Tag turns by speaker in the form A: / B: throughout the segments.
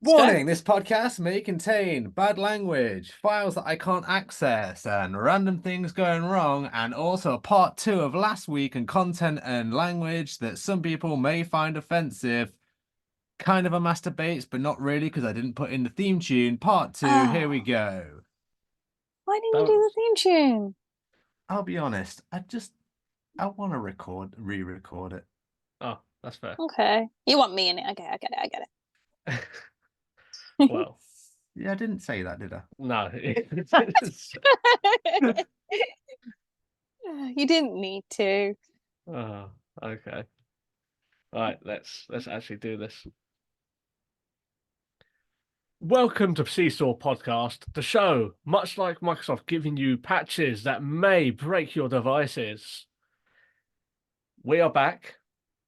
A: Warning, this podcast may contain bad language, files that I can't access, and random things going wrong, and also a part 2 of last week and content and language that some people may find offensive. Kind of a masturbates, but not really because I didn't put in the theme tune. Part 2, here we go.
B: Why didn't you do the theme tune?
A: I'll be honest, I want to re-record it.
C: Oh, that's fair.
B: Okay. You want me in it. Okay, I get it.
C: Well,
A: yeah, I didn't say that, did I?
C: No.
B: You didn't need to.
C: Oh, okay. All right, let's actually do this. Welcome to Seesaw Podcast, the show, much like Microsoft giving you patches that may break your devices. We are back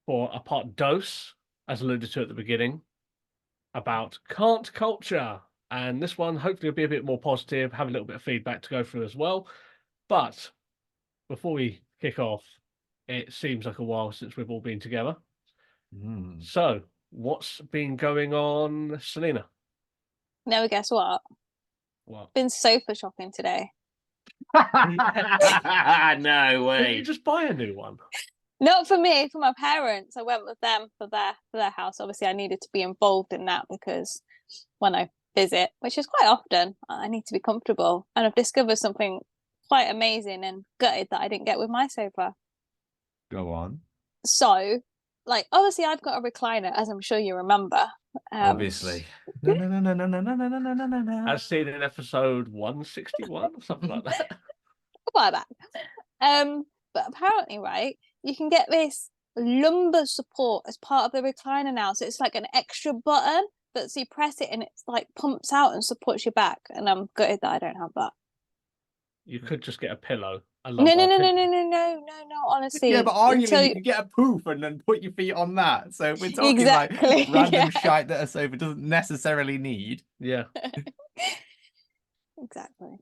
C: for a part dose, as alluded to at the beginning, about can't culture. And this one hopefully will be a bit more positive, have a little bit of feedback to go through as well. But before we kick off, it seems like a while since we've all been together. So, what's been going on, Selina?
B: No, guess what?
C: What?
B: Been sofa shopping today.
A: No way.
C: Did you just buy a new one?
B: Not for me, for my parents. I went with them for their house. Obviously, I needed to be involved in that because when I visit, which is quite often, I need to be comfortable. And I've discovered something quite amazing and gutted that I didn't get with my sofa.
A: Go on.
B: So, obviously, I've got a recliner, as I'm sure you remember.
A: Obviously. No.
C: As seen in episode 161 or something like that.
B: A while back. But apparently, right, you can get this lumbar support as part of the recliner now. So it's like an extra button that so you press it and it's like pumps out and supports your back. And I'm gutted that I don't have that.
C: You could just get a pillow.
B: No, honestly.
A: Yeah, but arguably you can get a poof and then put your feet on that. So we're talking
B: Exactly,
A: like random shite that a sofa doesn't necessarily need.
C: Yeah.
B: Exactly.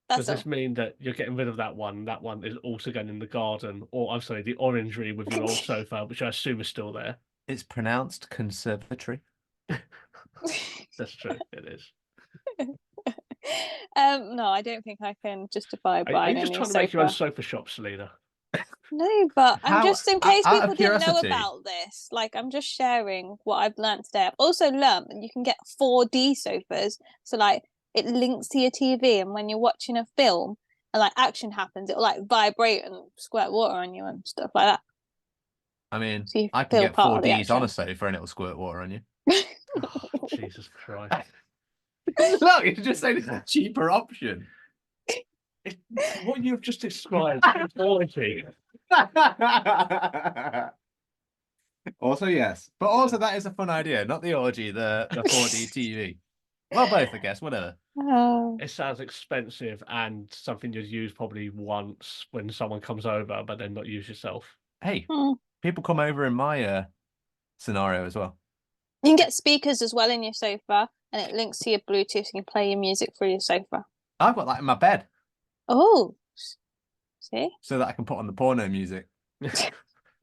C: Does this mean that you're getting rid of that one? That one is also going in the garden, or I'm sorry, the orangery with your old sofa, which I assume is still there.
A: It's pronounced conservatory.
C: That's true. It is.
B: No, I don't think I can justify buying
C: Are you just trying to make your own sofa shop, Selina?
B: No, but I'm just in case people didn't know
A: curiosity.
B: about this. Like, I'm just sharing what I've learned today. I've also learned that you can get 4D sofas. So, like, it links to your TV, and when you're watching a film and like action happens, it'll like vibrate and squirt water on you and stuff like that.
A: I mean,
B: So you
A: I can
B: feel
A: get
B: part of the
A: 4Ds on a
B: action.
A: sofa and it'll squirt water on you.
C: Oh, Jesus Christ.
A: Look, it's just saying it's a cheaper option.
C: What you've just described is quality.
A: Also, yes. But also, that is a fun idea. Not the orgy, the 4D TV. Well, both, I guess. Whatever.
C: It sounds expensive and something you'd use probably once when someone comes over, but then not use yourself.
A: Hey, people come over in my scenario as well.
B: You can get speakers as well in your sofa, and it links to your Bluetooth, so you can play your music through your sofa.
A: I've got that in my bed.
B: Oh, see?
A: So that I can put on the porno music.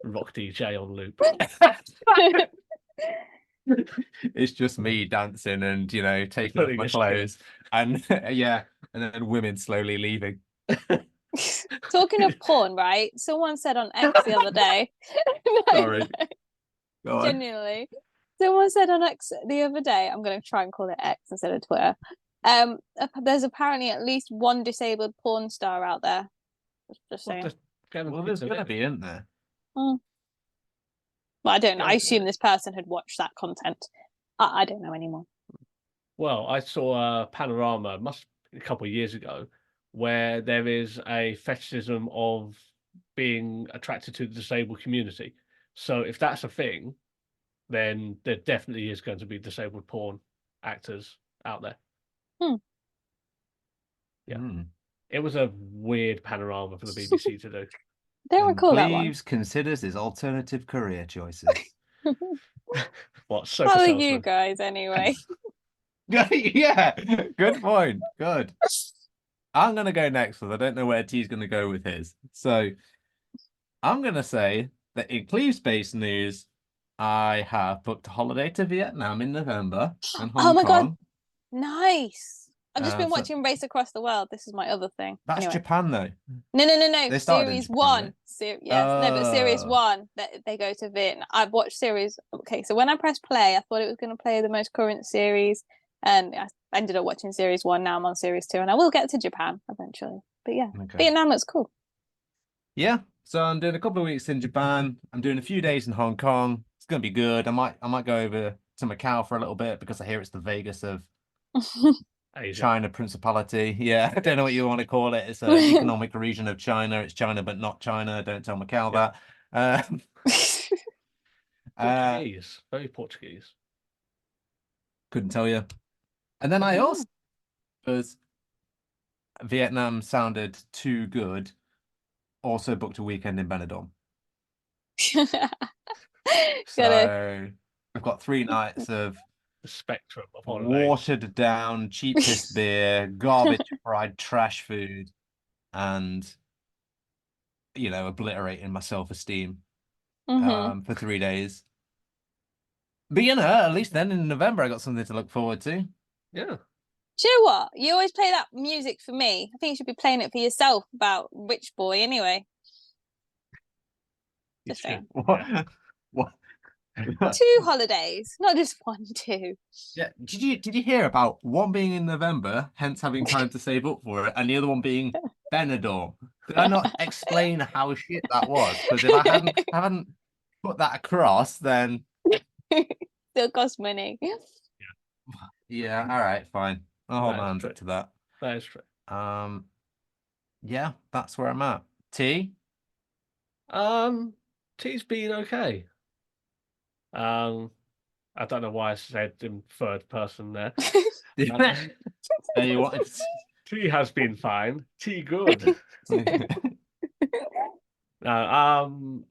C: Rock DJ on loop.
A: It's just me dancing and, taking off my clothes. And yeah, and then women slowly leaving.
B: Talking of porn, right? Someone said on X the other day.
A: Sorry. Go on.
B: Genuinely. Someone said on X the other day, I'm going to try and call it X instead of Twitter. There's apparently at least one disabled porn star out there. Just saying.
A: Well, there's going to be, isn't there?
B: Well, I don't know. I assume this person had watched that content. I don't know anymore.
C: Well, I saw a panorama, a couple of years ago, where there is a fetishism of being attracted to the disabled community. So if that's a thing, then there definitely is going to be disabled porn actors out there. Yeah. It was a weird panorama for the BBC to do.
B: Don't recall that one.
A: Cleaves considers his alternative career choices.
C: What?
B: How are you guys anyway?
A: Yeah, good point. Good. I'm going to go next because I don't know where T's going to go with his. So I'm going to say that in Cleaves-based news, I have booked a holiday to Vietnam in November and
B: Oh
A: Hong
B: my God,
A: Kong.
B: nice. I've just been
A: So
B: watching Race Across the World. This is my other thing.
A: that's
B: Anyway,
A: Japan, though.
B: no.
A: They started in
B: Series
A: Japan, right?
B: one. Yes, no, but series
A: Oh,
B: one that they go to Vietnam. I've watched series. Okay, so when I pressed play, I thought it was going to play the most current series, and I ended up watching series one. Now I'm on series two, and I will get to Japan eventually. But yeah,
A: okay.
B: Vietnam looks cool.
A: Yeah. So I'm doing a couple of weeks in Japan. I'm doing a few days in Hong Kong. It's gonna be good. I might go over to Macau for a little bit because I hear it's the Vegas of
C: Asia.
A: China Principality. Yeah, I don't know what you want to call it. It's an economic region of China. It's China, but not China. Don't tell Macau
C: Yeah.
A: that.
C: Portuguese, very Portuguese.
A: Couldn't tell you. And then I also, because Vietnam sounded too good, also booked a weekend in Benidorm.
B: Gotta.
A: So I've got 3 nights of
C: The spectrum of holiday.
A: watered down, cheap piss beer, garbage fried trash food, and obliterating my self-esteem for 3 days. But at least then in November I got something to look forward to.
C: Yeah.
B: Do you know what? You always play that music for me. I think you should be playing it for yourself about Rich Boy anyway. Just saying.
A: What?
C: Yeah.
A: What?
B: 2 holidays, not just 1, 2.
A: Yeah. Did you hear about one being in November, hence having time to save up for it, and the other one being Benidorm? Did I not explain how shit that was? Because if I hadn't put that across, then
B: Still costs money.
A: yeah, all right, fine. I'll hold
C: That
A: my
C: is
A: hands
C: true.
A: up to that.
C: That is true.
A: Yeah, that's where I'm at. T?
C: T's been okay. I don't know why I said in third person there.
A: You wanted
C: T has been fine. T good. No,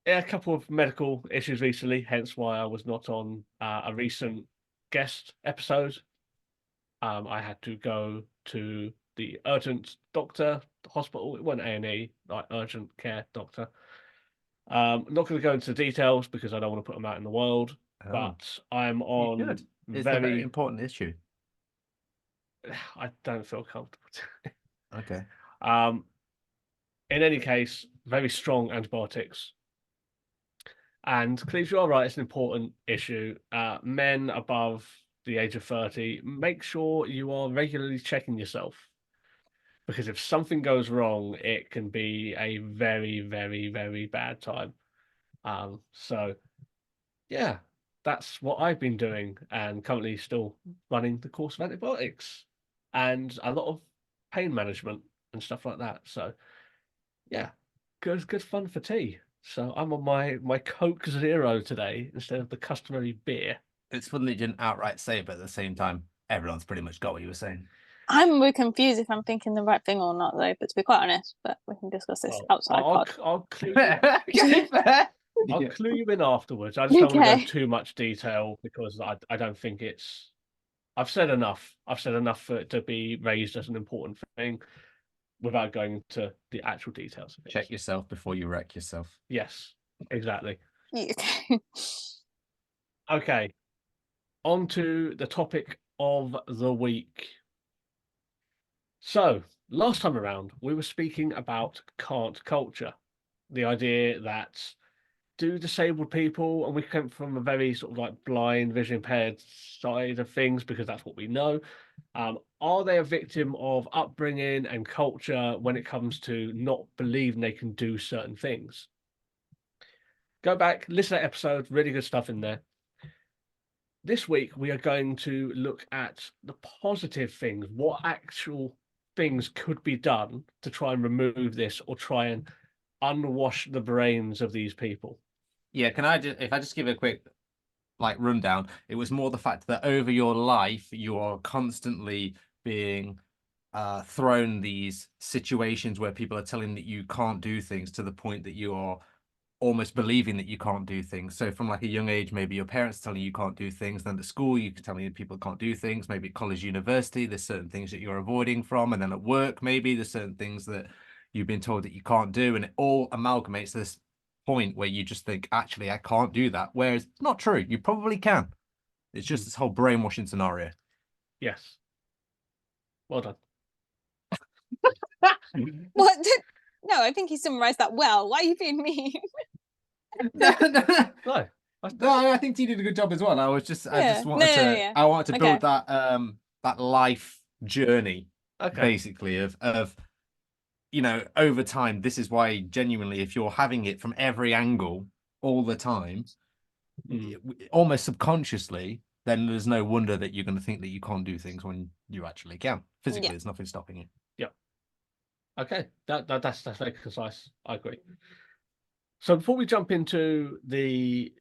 C: yeah, a couple of medical issues recently, hence why I was not on a recent guest episode. I had to go to the urgent doctor, the hospital. It wasn't A&E, like urgent care doctor. I'm not going to go into details because I don't want to put them out in the world,
A: Oh,
C: but I'm
A: you
C: on
A: should. It's a very
C: very.
A: important issue.
C: I don't feel comfortable.
A: Okay.
C: In any case, very strong antibiotics. And Cleaves, you're right, it's an important issue. Men above the age of 30, make sure you are regularly checking yourself. Because if something goes wrong, it can be a very, very, very bad time. So yeah, that's what I've been doing, and currently still running the course of antibiotics and a lot of pain management and stuff like that. So yeah, good fun for tea. So I'm on my Coke Zero today instead of the customary beer.
A: It's funny that you didn't outright say it, but at the same time, everyone's pretty much got what you were saying.
B: I'm really confused if I'm thinking the right thing or not, though. But to be quite honest, but we can discuss this outside pod.
C: I'll clue
A: Fair.
C: I'll clue you in afterwards. I just don't want to
B: Okay.
C: go too much detail because I don't think it's. I've said enough. I've said enough for it to be raised as an important thing without going into the actual details of it.
A: Check yourself before you wreck yourself.
C: Yes, exactly.
B: Okay.
C: Okay, on to the topic of the week. So, last time around, we were speaking about can't culture, the idea that do disabled people, and we come from a very sort of like blind, vision impaired side of things because that's what we know. Are they a victim of upbringing and culture when it comes to not believing they can do certain things? Go back, listen to that episode, really good stuff in there. This week, we are going to look at the positive things. What actual things could be done to try and remove this or try and unwash the brains of these people?
A: Yeah, if I just give a quick rundown, it was more the fact that over your life you are constantly being thrown these situations where people are telling that you can't do things to the point that you are almost believing that you can't do things. So from like a young age, maybe your parents telling you can't do things, then at school you can tell you people can't do things, maybe at college, university, there's certain things that you're avoiding from, and then at work, maybe there's certain things that you've been told that you can't do, and it all amalgamates this point where you just think, actually, I can't do that. Whereas it's not true. You probably can. It's just this whole brainwashing scenario.
C: Yes. Well done.
B: What? No, I think he summarized that well. Why are you being mean?
A: No, no,
C: No.
A: no, I think he did a good job as well. I just
B: Yeah.
A: wanted
B: No,
A: to,
B: no, yeah.
A: I wanted to build
B: Okay.
A: that life journey,
C: Okay.
A: basically, of over time. This is why, genuinely, if you're having it from every angle all the time, almost subconsciously, then there's no wonder that you're going to think that you can't do things when you actually can. Physically, there's nothing stopping you.
C: Yeah. Okay. That's very concise. I agree. So before we jump into the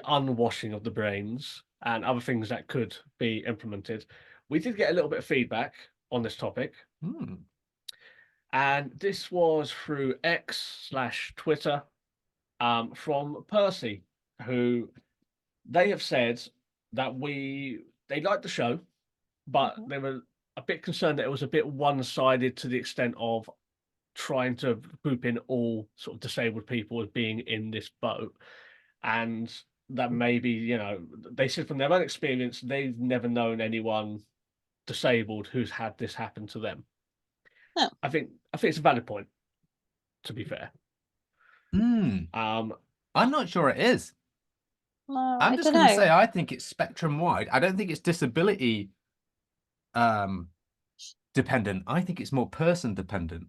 C: unwashing of the brains and other things that could be implemented, we did get a little bit of feedback on this topic. And this was through X/Twitter from Percy, who they have said that they liked the show, but they were a bit concerned that it was a bit one-sided to the extent of trying to group in all sort of disabled people as being in this boat. And that maybe, they said from their own experience, they've never known anyone disabled who's had this happen to them.
B: Oh.
C: I think it's a valid point, to be fair.
A: I'm not sure it is. I'm just going to say I think it's spectrum wide. I don't think it's disability dependent. I think it's more person dependent.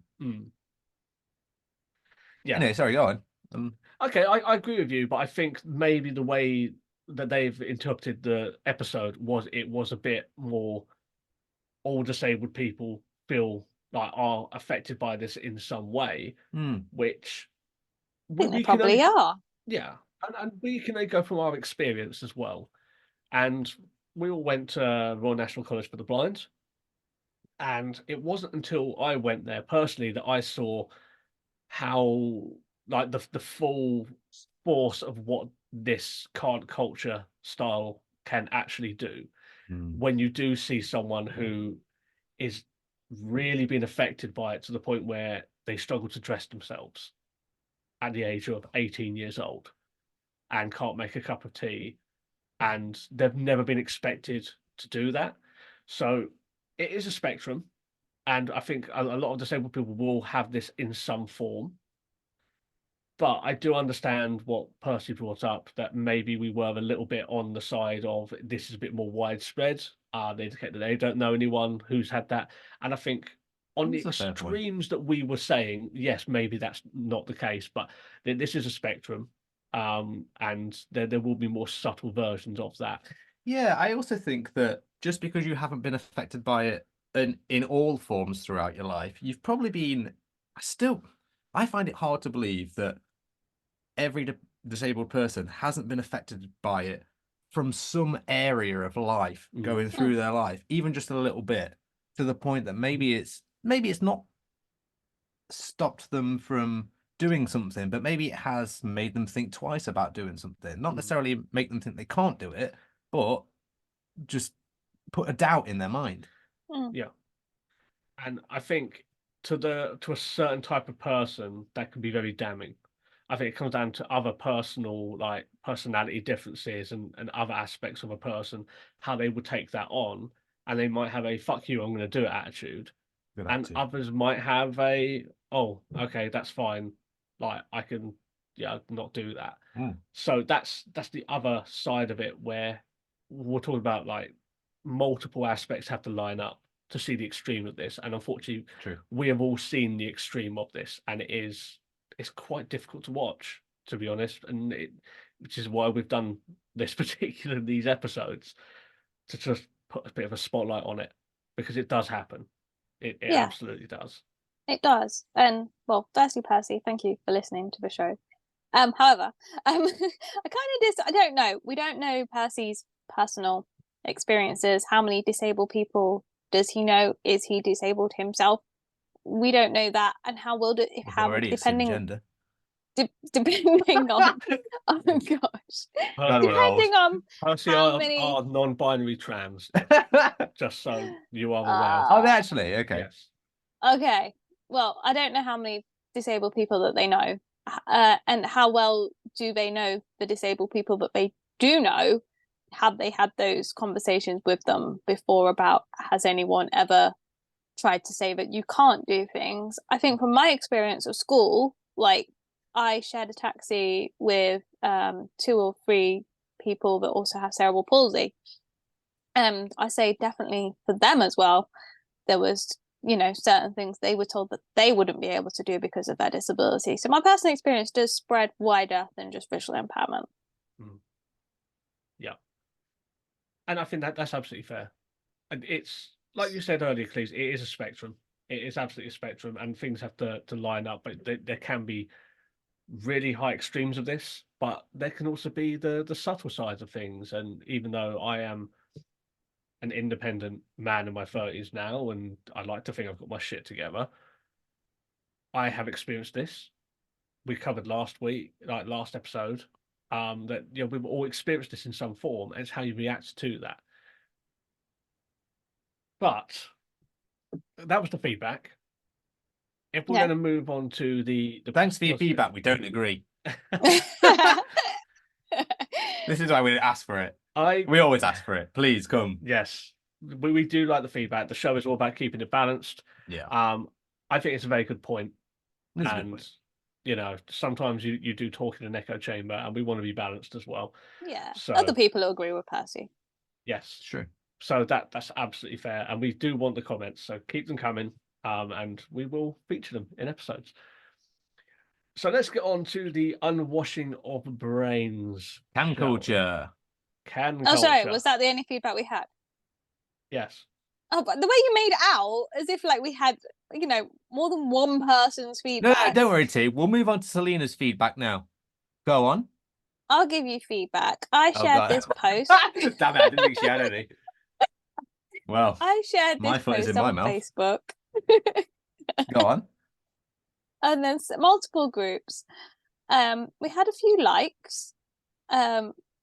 A: Yeah. Anyway, sorry, go on.
C: Okay, I agree with you, but I think maybe the way that they've interpreted the episode was a bit more all disabled people feel like are affected by this in some way, which
B: they probably are.
C: Yeah, and we can go from our experience as well. And we all went to Royal National College for the Blind, and it wasn't until I went there personally that I saw how like the full force of what this current culture style can actually do. When you do see someone who is really being affected by it to the point where they struggle to dress themselves at the age of 18 years old and can't make a cup of tea, and they've never been expected to do that. So it is a spectrum, and I think a lot of disabled people will have this in some form. But I do understand what Percy brought up, that maybe we were a little bit on the side of this is a bit more widespread. They indicate that they don't know anyone who's had that. And I think on the extremes that we were saying, yes, maybe that's not the case, but this is a spectrum. And there will be more subtle versions of that.
A: Yeah, I also think that just because you haven't been affected by it in all forms throughout your life, you've probably been I find it hard to believe that every disabled person hasn't been affected by it from some area of life going through their life, even just a little bit, to the point that maybe it's not stopped them from doing something, but maybe it has made them think twice about doing something. Not necessarily make them think they can't do it, but just put a doubt in their mind.
C: Yeah. And I think to a certain type of person that can be very damning. I think it comes down to other personal, like personality differences and other aspects of a person, how they would take that on. And they might have a "fuck you, I'm going to do it" attitude. And others might have a "oh, okay, that's fine. Like I can, not do that." So that's the other side of it, where we're talking about like multiple aspects have to line up to see the extreme of this. And unfortunately, we have all seen the extreme of this, and it's quite difficult to watch, to be honest. And which is why we've done these episodes, to just put a bit of a spotlight on it, because it does happen. It absolutely does.
B: It does. And well, firstly, Percy, thank you for listening to the show. However, I don't know. We don't know Percy's personal experiences. How many disabled people does he know? Is he disabled himself? We don't know that. And how will it depending on depending on oh gosh, depending on
C: Percy
B: how many
C: are non-binary trans. Just so you are aware.
A: Oh, they actually okay.
C: Yes.
B: Okay. Well, I don't know how many disabled people that they know, and how well do they know the disabled people that they do know? Have they had those conversations with them before about, has anyone ever tried to say that you can't do things? I think from my experience at school, like I shared a taxi with 2 or 3 people that also have cerebral palsy. And I say definitely for them as well, there was, certain things they were told that they wouldn't be able to do because of their disability. So my personal experience does spread wider than just visual impairment.
C: Yeah. And I think that's absolutely fair. And it's like you said earlier, Cleves, it is a spectrum. It is absolutely a spectrum, and things have to line up. But there can be really high extremes of this, but there can also be the subtle sides of things. And even though I am an independent man in my 30s now, and I like to think I've got my shit together, I have experienced this. We covered last episode, that we've all experienced this in some form, and it's how you react to that. But that was the feedback. If we're going to move on to the
A: thanks for your feedback, we don't agree. This is why we didn't ask for it. We always ask for it. Please come.
C: Yes, we do like the feedback. The show is all about keeping it balanced.
A: Yeah.
C: I think it's a very good point.
A: It's a good
C: And
A: point.
C: sometimes you do talk in an echo chamber, and we want to be balanced as well.
B: Yeah.
C: So
B: other people will agree with Percy.
C: yes,
A: Sure.
C: So that's absolutely fair, and we do want the comments, so keep them coming, and we will feature them in episodes. So let's get on to the unwashing of brains.
A: Can culture.
B: Sorry, was that the only feedback we had?
C: Yes.
B: Oh, but the way you made it out, as if like we had, more than one person's feedback.
A: No, don't worry, T. We'll move on to Selina's feedback now. Go on.
B: I'll give you feedback. I shared this post.
A: Damn it, I didn't think she had any. Well,
B: I shared this post on Facebook.
A: Go on.
B: And then multiple groups. We had a few likes,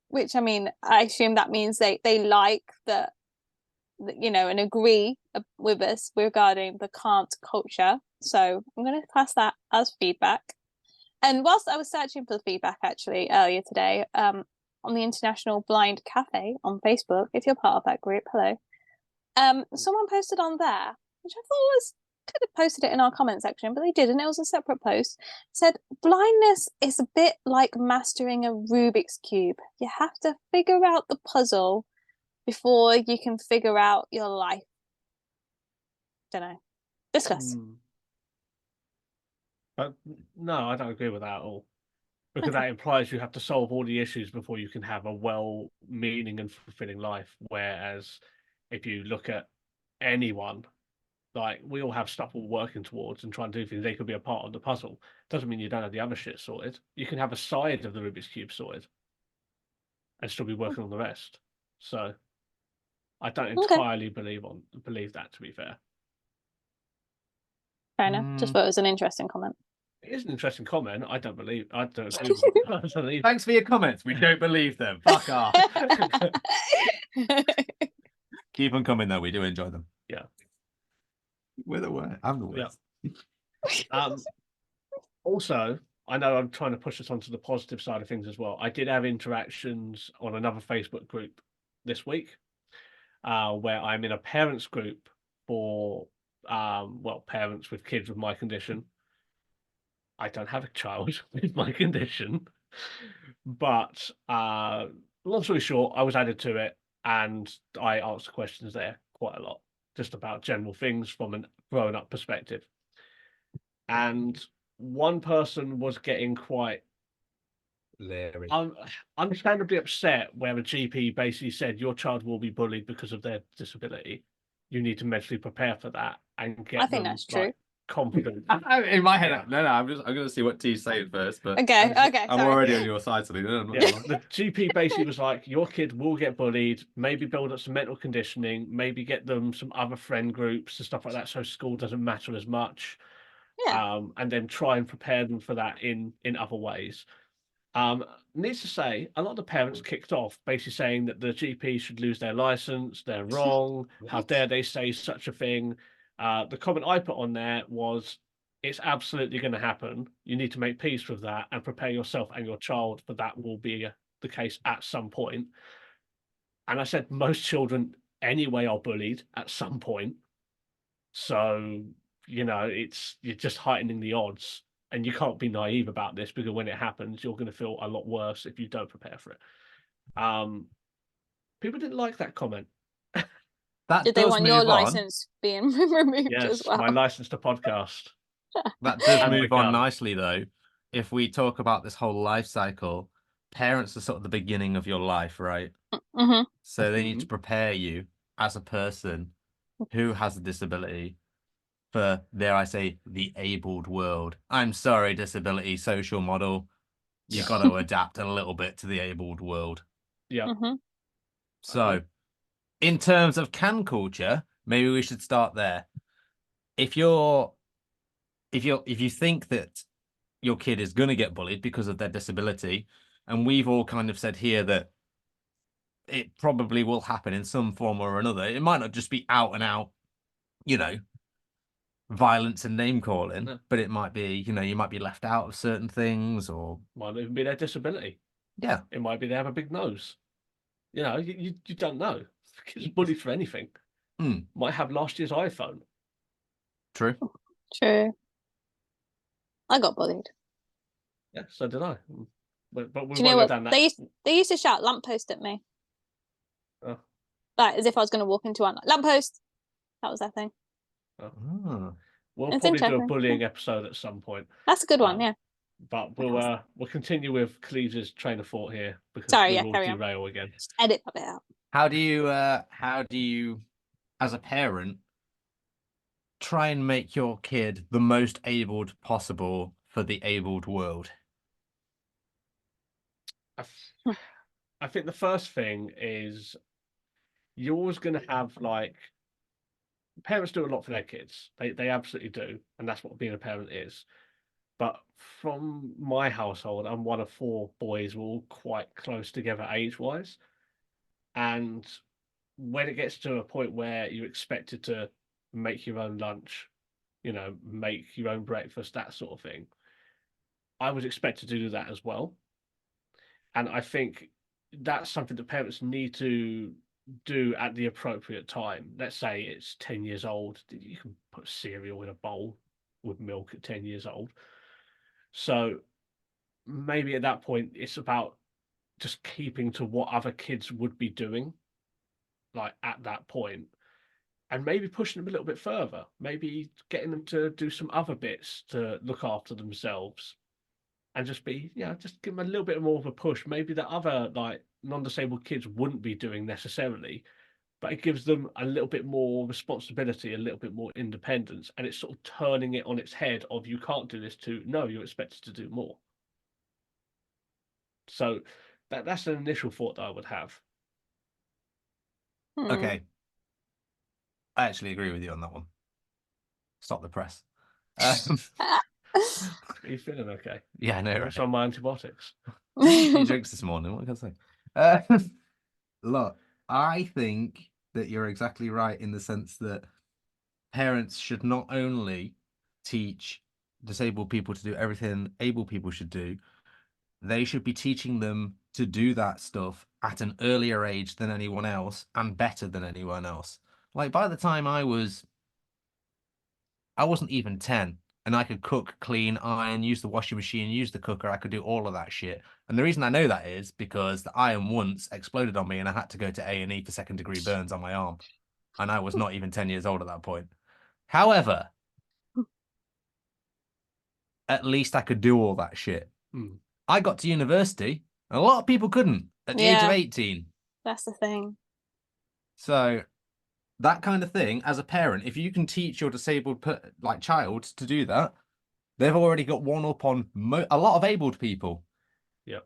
B: which, I mean, I assume that means they like that, and agree with us regarding the can't culture. So I'm going to class that as feedback. And whilst I was searching for the feedback actually earlier today, on the International Blind Cafe on Facebook, if you're part of that group, hello. Someone posted on there, which I thought could have posted it in our comment section, but they didn't. It was a separate post. It said, blindness is a bit like mastering a Rubik's Cube. You have to figure out the puzzle before you can figure out your life. Don't know. Discuss.
C: But no, I don't agree with that at all. Because that implies you have to solve all the issues before you can have a well-meaning and fulfilling life. Whereas if you look at anyone, like we all have stuff we're working towards and trying to do things, they could be a part of the puzzle. Doesn't mean you don't have the other shit sorted. You can have a side of the Rubik's Cube sorted and still be working on the rest. So I don't entirely believe that, to be fair.
B: Fair enough. Just thought it was an interesting comment.
C: It is an interesting comment. I don't agree with it.
A: Thanks for your comments. We don't believe them. Fuck off. Keep them coming though. We do enjoy them.
C: Yeah.
A: We're the worst. I'm the worst.
C: Yeah. Also, I know I'm trying to push us onto the positive side of things as well. I did have interactions on another Facebook group this week, where I'm in a parents group for parents with kids with my condition. I don't have a child with my condition, but long story short, I was added to it, and I answered questions there quite a lot, just about general things from a grown-up perspective. And one person was getting quite understandably upset, where a GP basically said, your child will be bullied because of their disability. You need to mentally prepare for that and get.
B: I think that's true.
C: Confident.
A: In my head, no, I'm going to see what T's saying first. But
B: okay.
A: I'm already on your side, so
C: the GP basically was like, your kid will get bullied. Maybe build up some mental conditioning. Maybe get them some other friend groups and stuff like that, so school doesn't matter as much.
B: Yeah.
C: And then try and prepare them for that in other ways. Needs to say, a lot of the parents kicked off, basically saying that the GP should lose their license. They're wrong. How dare they say such a thing? The comment I put on there was, it's absolutely going to happen. You need to make peace with that and prepare yourself and your child for that will be the case at some point. And I said most children anyway are bullied at some point. So, you're just heightening the odds. And you can't be naive about this because when it happens, you're going to feel a lot worse if you don't prepare for it. People didn't like that comment.
A: That
B: Did they
A: does
B: want
A: move
B: your
A: on.
B: license being removed as
C: Yes,
B: well?
C: my license to podcast.
A: That does
C: And
A: move on
C: begun.
A: nicely, though. If we talk about this whole life cycle, parents are sort of the beginning of your life, right?
B: hmm
A: So they need to prepare you as a person who has a disability for, dare I say, the abled world. I'm sorry, disability social model. You've got to adapt a little bit to the abled world.
C: Yeah.
B: hmm
A: So, in terms of can culture, maybe we should start there. If you think that your kid is going to get bullied because of their disability, and we've all kind of said here that it probably will happen in some form or another. It might not just be out and out, violence and name calling, but it might be, you might be left out of certain things, or
C: Might even be their disability.
A: yeah,
C: It might be they have a big nose. You don't know. Kids bullied for anything. Might have last year's iPhone.
A: True.
B: I got bullied.
C: Yeah, so did I. But we
B: Do you know
C: won't
B: what
C: go down that.
B: they used to shout lamppost at me,
C: Oh.
B: like as if I was going to walk into one lamppost. That was their thing.
A: Oh.
C: We'll
B: It's
C: probably do a
B: interesting.
C: bullying episode at some point.
B: That's a good one, yeah.
C: But we'll continue with Cleaves' train of thought here because
B: Sorry,
C: we
B: yeah,
C: will
B: carry on.
C: derail again.
B: Just edit that bit out.
A: How do you, as a parent, try and make your kid the most abled possible for the abled world?
C: I think the first thing is you're always going to have parents do a lot for their kids. They absolutely do, and that's what being a parent is. But from my household, I'm one of 4 boys. We're all quite close together age-wise, and when it gets to a point where you're expected to make your own lunch, make your own breakfast, that sort of thing, I was expected to do that as well. And I think that's something that parents need to do at the appropriate time. Let's say it's 10 years old. You can put cereal in a bowl with milk at 10 years old. So maybe at that point, it's about just keeping to what other kids would be doing, like at that point, and maybe pushing them a little bit further, maybe getting them to do some other bits to look after themselves and just just give them a little bit more of a push. Maybe that other non-disabled kids wouldn't be doing necessarily, but it gives them a little bit more responsibility, a little bit more independence, and it's sort of turning it on its head of you can't do this to no, you're expected to do more. So that's an initial thought that I would have.
A: Okay. I actually agree with you on that one. Stop the press.
C: Are you feeling okay?
A: Yeah, I know.
C: Right? On my antibiotics.
A: He drinks this morning. What can I say? Look, I think that you're exactly right in the sense that parents should not only teach disabled people to do everything able people should do, they should be teaching them to do that stuff at an earlier age than anyone else and better than anyone else. Like by the time I wasn't even 10 and I could cook, clean, iron, use the washing machine, use the cooker. I could do all of that shit. And the reason I know that is because the iron once exploded on me and I had to go to A&E for second-degree burns on my arm. And I was not even 10 years old at that point. However, at least I could do all that shit. I got to university, and a lot of people couldn't at the age of 18.
B: That's the thing. So
A: that kind of thing, as a parent, if you can teach your disabled child to do that, they've already got one up on a lot of abled people.
C: Yeah.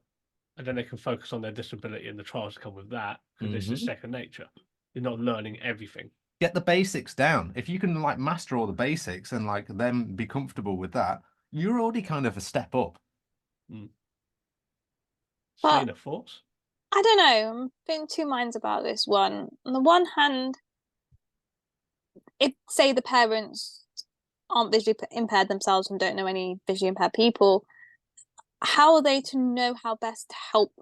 C: And then they can focus on their disability and the trials that come with that, because this is second nature. You're not learning everything.
A: Get the basics down. If you can master all the basics and them be comfortable with that, you're already kind of a step up.
C: Selina, thoughts?
B: I don't know. I'm in 2 minds about this one. On the one hand, if say the parents aren't visually impaired themselves and don't know any visually impaired people, how are they to know how best to help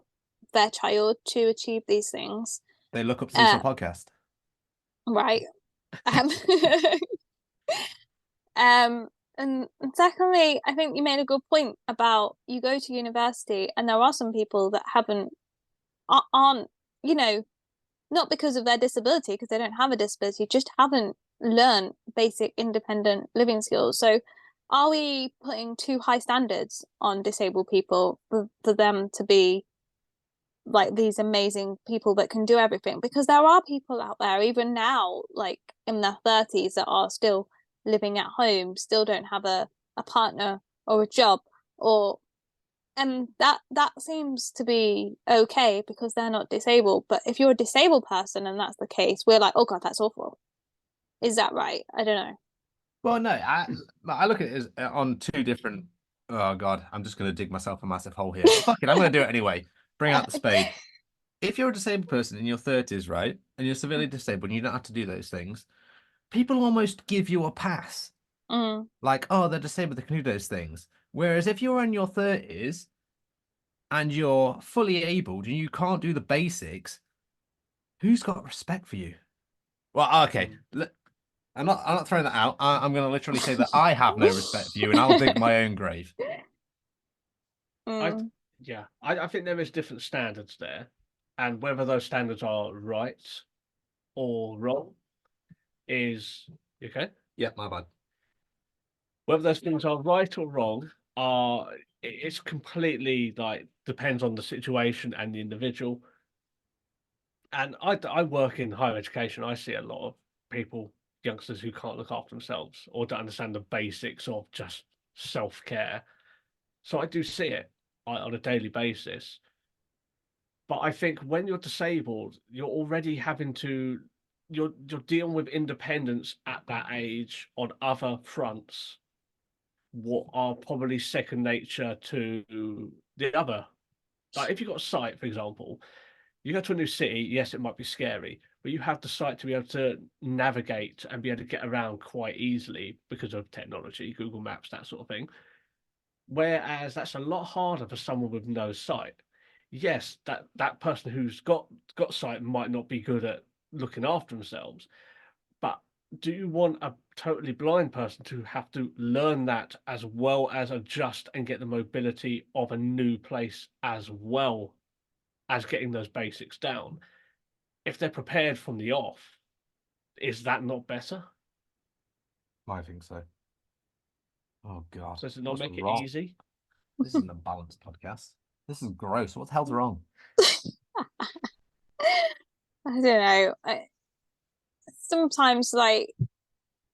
B: their child to achieve these things?
A: They look up Seesaw
B: Uh,
A: podcast.
B: right. Um, um, and secondly, I think you made a good point about you go to university and there are some people that aren't, you know, not because of their disability, because they don't have a disability, just haven't learned basic independent living skills. So are we putting too high standards on disabled people for them to be like these amazing people that can do everything? Because there are people out there, even now, like in their 30s, that are still living at home, still don't have a partner or a job, or and that seems to be okay because they're not disabled. But if you're a disabled person and that's the case, we're like, oh god, that's awful. Is that right? I don't know.
A: Well, no, I look at it as on two different. Oh God, I'm just going to dig myself a massive hole here. Fuck it, I'm going to do it anyway. Bring out the spade. If you're a disabled person in your 30s, right, and you're severely disabled and you don't have to do those things, people almost give you a pass.
B: Mm.
A: Like, oh, they're disabled, they can do those things. Whereas if you're in your 30s and you're fully abled and you can't do the basics, who's got respect for you? Well, okay. I'm not throwing that out. I'm going to literally say that I have no respect for you and I'll dig my own grave.
C: I
B: Mm.
C: yeah, I think there is different standards there, and whether those standards are right or wrong is okay.
A: Yeah, my bad.
C: Whether those things are right or wrong are it's completely like depends on the situation and the individual. And I work in higher education. I see a lot of people, youngsters who can't look after themselves or don't understand the basics of just self-care. So I do see it on a daily basis. But I think when you're disabled, you're already having to you're dealing with independence at that age on other fronts, what are probably second nature to the other. Like if you've got sight, for example, you go to a new city, yes, it might be scary, but you have the sight to be able to navigate and be able to get around quite easily because of technology, Google Maps, that sort of thing. Whereas that's a lot harder for someone with no sight. Yes, that person who's got sight might not be good at looking after themselves, but do you want a totally blind person to have to learn that as well as adjust and get the mobility of a new place as well as getting those basics down? If they're prepared from the off, is that not better?
A: I think so. Oh God,
C: Does it not
A: what's
C: make it
A: wrong?
C: easy?
A: This isn't a balanced podcast. This is gross. What the hell's wrong?
B: I don't know. Sometimes like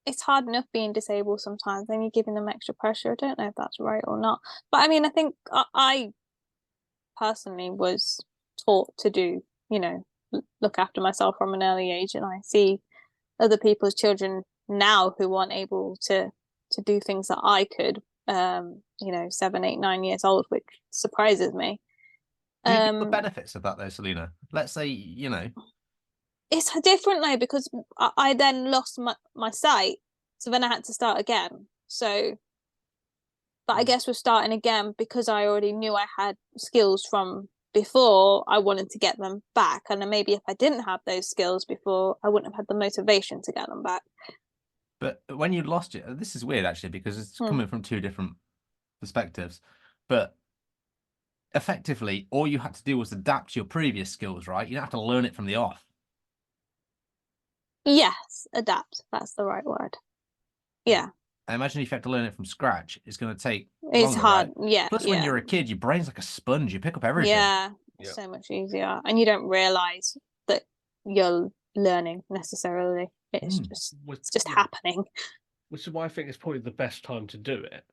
B: it's hard enough being disabled sometimes, then you're giving them extra pressure. I don't know if that's right or not. But I mean, I think I personally was taught to do, look after myself from an early age, and I see other people's children now who aren't able to do things that I could, 7, 8, 9 years old, which surprises me.
A: Do you feel the
B: Um,
A: benefits of that though, Selena? Let's say,
B: it's different now because I then lost my sight, so then I had to start again. So, but I guess we're starting again because I already knew I had skills from before. I wanted to get them back, and then maybe if I didn't have those skills before, I wouldn't have had the motivation to get them back.
A: but when you lost it, this is weird actually because it's
B: Hmm.
A: coming from two different perspectives. But effectively, all you had to do was adapt your previous skills, right? You don't have to learn it from the off.
B: Yes, adapt. That's the right word. Yeah,
A: I imagine if you have to learn it from scratch, it's going to take
B: it's
A: longer,
B: hard.
A: right?
B: Yeah,
A: Plus, when
B: yeah,
A: you're a kid, your brain's like a sponge. You pick up everything.
B: yeah.
C: Yeah.
B: So much easier, and you don't realize that you're learning necessarily. It's
A: Mm.
B: just
C: With,
B: it's just
C: yeah,
B: happening.
C: which is why I think it's probably the best time to do it.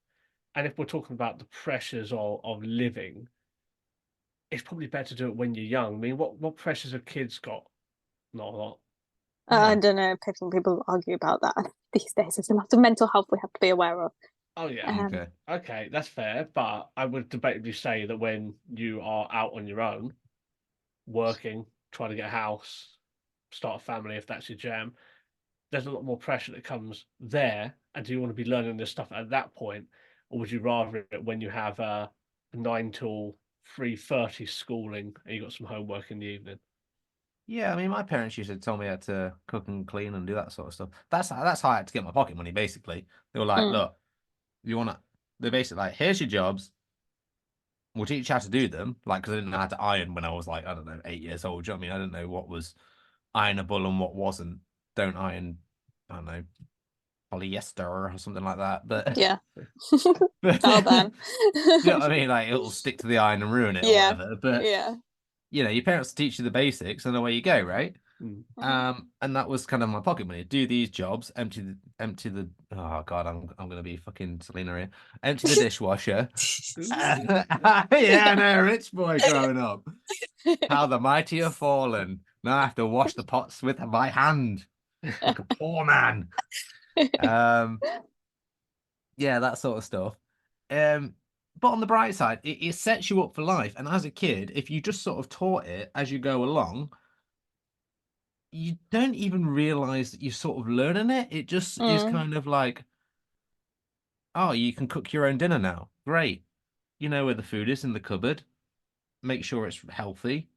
C: And if we're talking about the pressures of living, it's probably better to do it when you're young. I mean, what pressures have kids got? Not a lot.
B: I
A: Yeah.
B: don't know. People argue about that these days. There's a lot of mental health we have to be aware of.
C: Oh yeah.
B: Um,
A: Okay.
C: Okay, that's fair. But I would debatably say that when you are out on your own, working, trying to get a house, start a family if that's your jam, there's a lot more pressure that comes there, and do you want to be learning this stuff at that point, or would you rather it when you have a 9 till 3:30 schooling and you got some homework in the evening?
A: Yeah, I mean, my parents used to tell me I had to cook and clean and do that sort of stuff. That's how I had to get my pocket money, basically. They were like,
B: Mm.
A: look, you want to, they're basically like, here's your jobs. We'll teach you how to do them. Like, because I didn't know how to iron when I was like, I don't know, 8 years old. Do you know what I mean? I didn't know what was ironable and what wasn't. Don't iron, I don't know, polyester or something like that. But,
B: Yeah.
A: but
B: Oh, Ben.
A: you know what I mean? Like, it'll stick to the iron and ruin it or
B: Yeah.
A: whatever. But,
B: Yeah.
A: you know, your parents teach you the basics and away you go, right?
C: Mm.
A: And that was kind of my pocket money. Do these jobs, empty the oh god, I'm gonna be fucking Selena here. Empty the dishwasher. Yeah, no, rich boy growing up. How the mighty have fallen. Now I have to wash the pots with my hand. Like a poor man. Yeah, that sort of stuff. But on the bright side, it sets you up for life. And as a kid, if you just sort of taught it as you go along, you don't even realize that you're sort of learning it. It just is
B: Mm.
A: kind of like, oh, you can cook your own dinner now. Great. You know where the food is in the cupboard. Make sure it's healthy.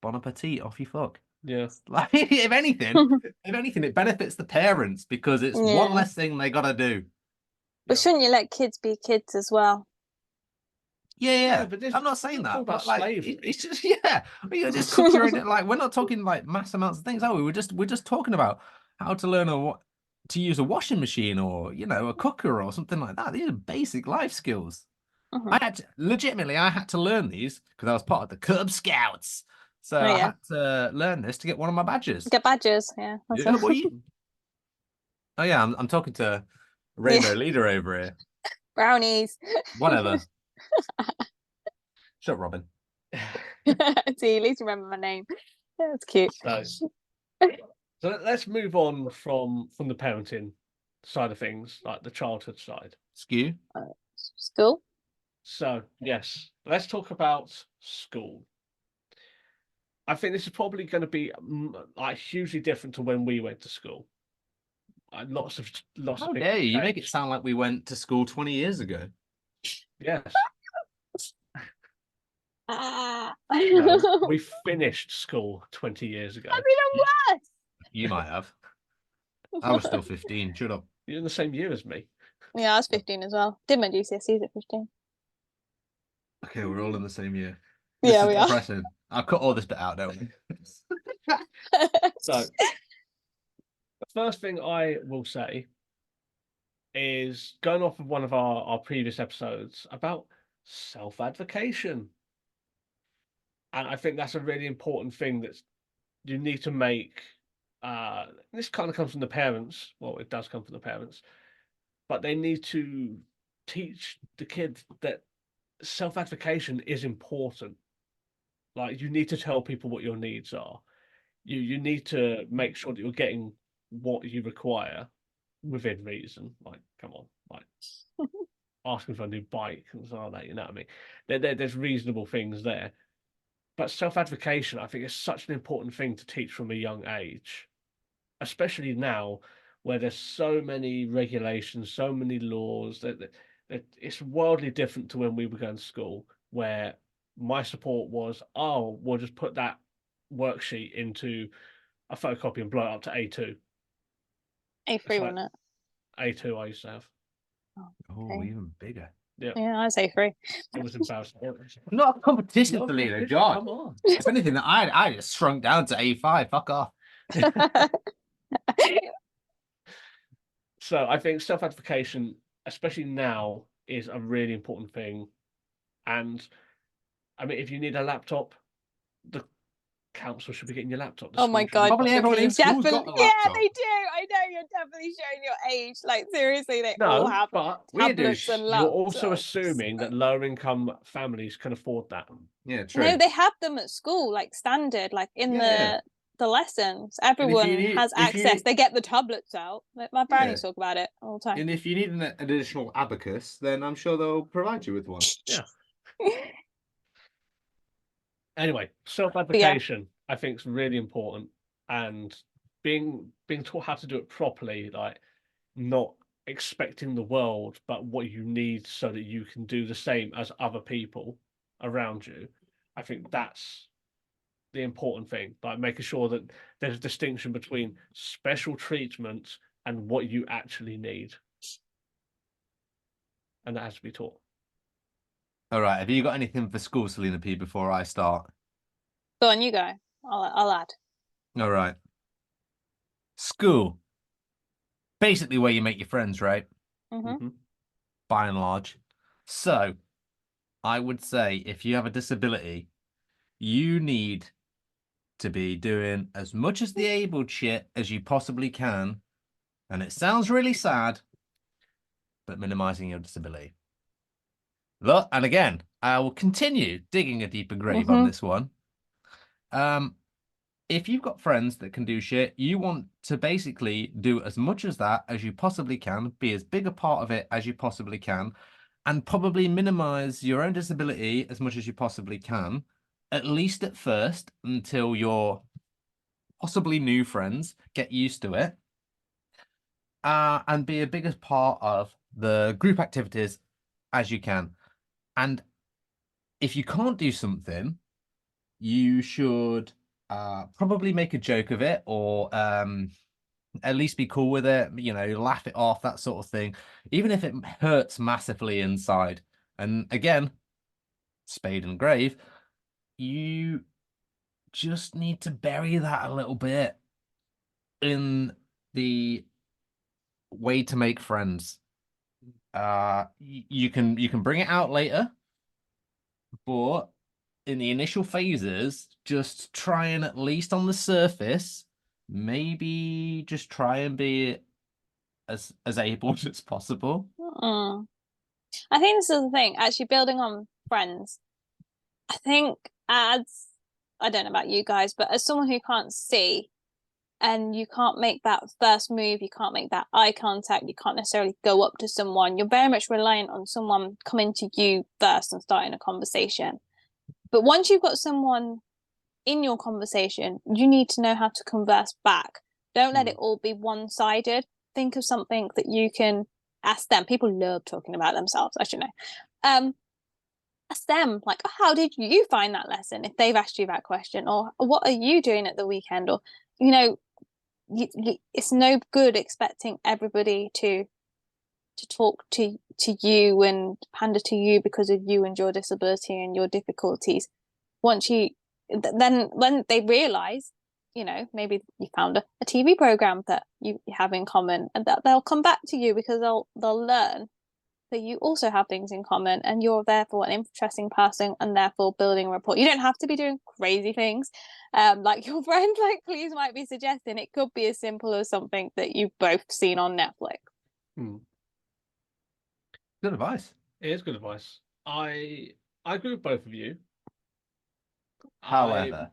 A: Bon appetit, off you fuck.
C: Yeah.
A: Like, if anything, it benefits the parents because it's one
B: Yeah.
A: less thing they gotta do.
B: But shouldn't you let kids be kids as well?
A: Yeah,
C: No, but
A: I'm not saying
C: talk
A: that,
C: about
A: but like,
C: slavery.
A: it's just you just cook your own. Like, we're not talking like mass amounts of things, are we? We're just talking about how to learn to use a washing machine or a cooker or something like that. These are basic life skills.
B: Mhm.
A: I had to learn these because I was part of the Cub Scouts, so
B: Oh,
A: I
B: yeah.
A: had to learn this to get one of my badges.
B: Get badges. Yeah.
A: Yeah, boy. Oh yeah, I'm talking to Rainbow Leader over here.
B: Brownies.
A: Whatever. Shut up, Robin.
B: See, at least remember my name. That's cute.
C: So let's move on from the parenting side of things, like the childhood side.
A: Skew.
B: School.
C: So yes, let's talk about school. I think this is probably going to be like hugely different to when we went to school. Lots of
A: How
C: things
A: dare you? You make it
C: changed.
A: sound like we went to school 20 years ago.
C: Yes.
B: Ah.
C: No, we finished school 20 years ago.
B: That's even worse.
A: You might have. I was still 15. Shut up.
C: You're in the same year as me.
B: Yeah, I was 15 as well. Did my GCSEs at 15.
A: Okay, we're all in the same year.
B: Yeah,
A: This
B: we
A: is
B: are.
A: depressing. I'll cut all this bit out, don't we?
C: So the first thing I will say is going off of one of our previous episodes about self-advocation. And I think that's a really important thing that you need to make. This kind of comes from the parents. Well, it does come from the parents, but they need to teach the kids that self-advocation is important. Like, you need to tell people what your needs are. You need to make sure that you're getting what you require within reason. Like, come on, like asking for a new bike and stuff like that. You know what I mean? There's reasonable things there. But self-advocation, I think, is such an important thing to teach from a young age, especially now where there's so many regulations, so many laws that it's wildly different to when we were going to school, where my support was, oh, we'll just put that worksheet into a photocopy and blow it up to A2.
B: A3,
C: like-
B: wasn't it?
C: A2 I used to have.
A: Oh,
B: Okay.
A: even bigger.
C: Yeah,
B: Yeah, I say 3.
C: it was embarrassing.
A: Not a competition,
C: No
A: Selena.
C: competition,
A: God.
C: come on.
A: If anything, I just shrunk down to A5. Fuck off.
C: So I think self-advocation, especially now, is a really important thing. And I mean, if you need a laptop, the council should be getting your laptop. The
B: Oh my
C: school should be
B: God.
A: Probably
C: buying
A: everyone
C: it.
A: in school's got a
B: Yeah,
A: laptop.
B: they do. I know, you're definitely showing your age. Like, seriously, they
C: No,
B: all have
C: but
B: tablets and laptops.
C: you're also assuming that lower-income families can afford that.
A: Yeah, true.
B: No, they have them at school, like standard, like in
A: Yeah.
B: the lessons. Everyone has access. They get the tablets out. Like, my brownies talk about it all the time.
A: And if you need an additional abacus, then I'm sure they'll provide you with one.
C: Yeah. Anyway, self-advocation, I think, is really important. And being taught how to do it properly, like not expecting the world, but what you need so that you can do the same as other people around you. I think that's the important thing, like making sure that there's a distinction between special treatment and what you actually need. And that has to be taught.
A: All right. Have you got anything for school, Selina P, before I start?
B: Go on, you go. I'll add.
A: All right. School. Basically where you make your friends, right?
B: Mm-hmm.
A: By and large. So I would say if you have a disability, you need to be doing as much as the able shit as you possibly can. And it sounds really sad, but minimizing your disability. Look, and again, I will continue digging a deeper grave on this one. If you've got friends that can do shit, you want to basically do as much as that as you possibly can, be as big a part of it as you possibly can, and probably minimize your own disability as much as you possibly can, at least at first, until your possibly new friends get used to it, and be a bigger part of the group activities as you can. And if you can't do something, you should probably make a joke of it, or at least be cool with it, laugh it off, that sort of thing, even if it hurts massively inside. And again, spade and grave, you just need to bury that a little bit in the way to make friends. You can bring it out later, but in the initial phases, just try and, at least on the surface, maybe just try and be as able as possible.
B: I think this is the thing, actually building on friends. I think I don't know about you guys, but as someone who can't see and you can't make that first move, you can't make that eye contact, you can't necessarily go up to someone, you're very much reliant on someone coming to you first and starting a conversation. But once you've got someone in your conversation, you need to know how to converse back. Don't let it all be one-sided. Think of something that you can ask them. People love talking about themselves, I should know. Ask them, like, oh, how did you find that lesson, if they've asked you that question, or what are you doing at the weekend, or it's no good expecting everybody to talk to you and pander to you because of you and your disability and your difficulties. Then when they realize, maybe you found a TV program that you have in common, and that they'll come back to you because they'll learn that you also have things in common, and you're therefore an interesting person, and therefore building a rapport. You don't have to be doing crazy things, like your friend like Cleaves might be suggesting. It could be as simple as something that you've both seen on Netflix.
A: Good advice.
C: It is good advice. I agree with both of you.
A: However,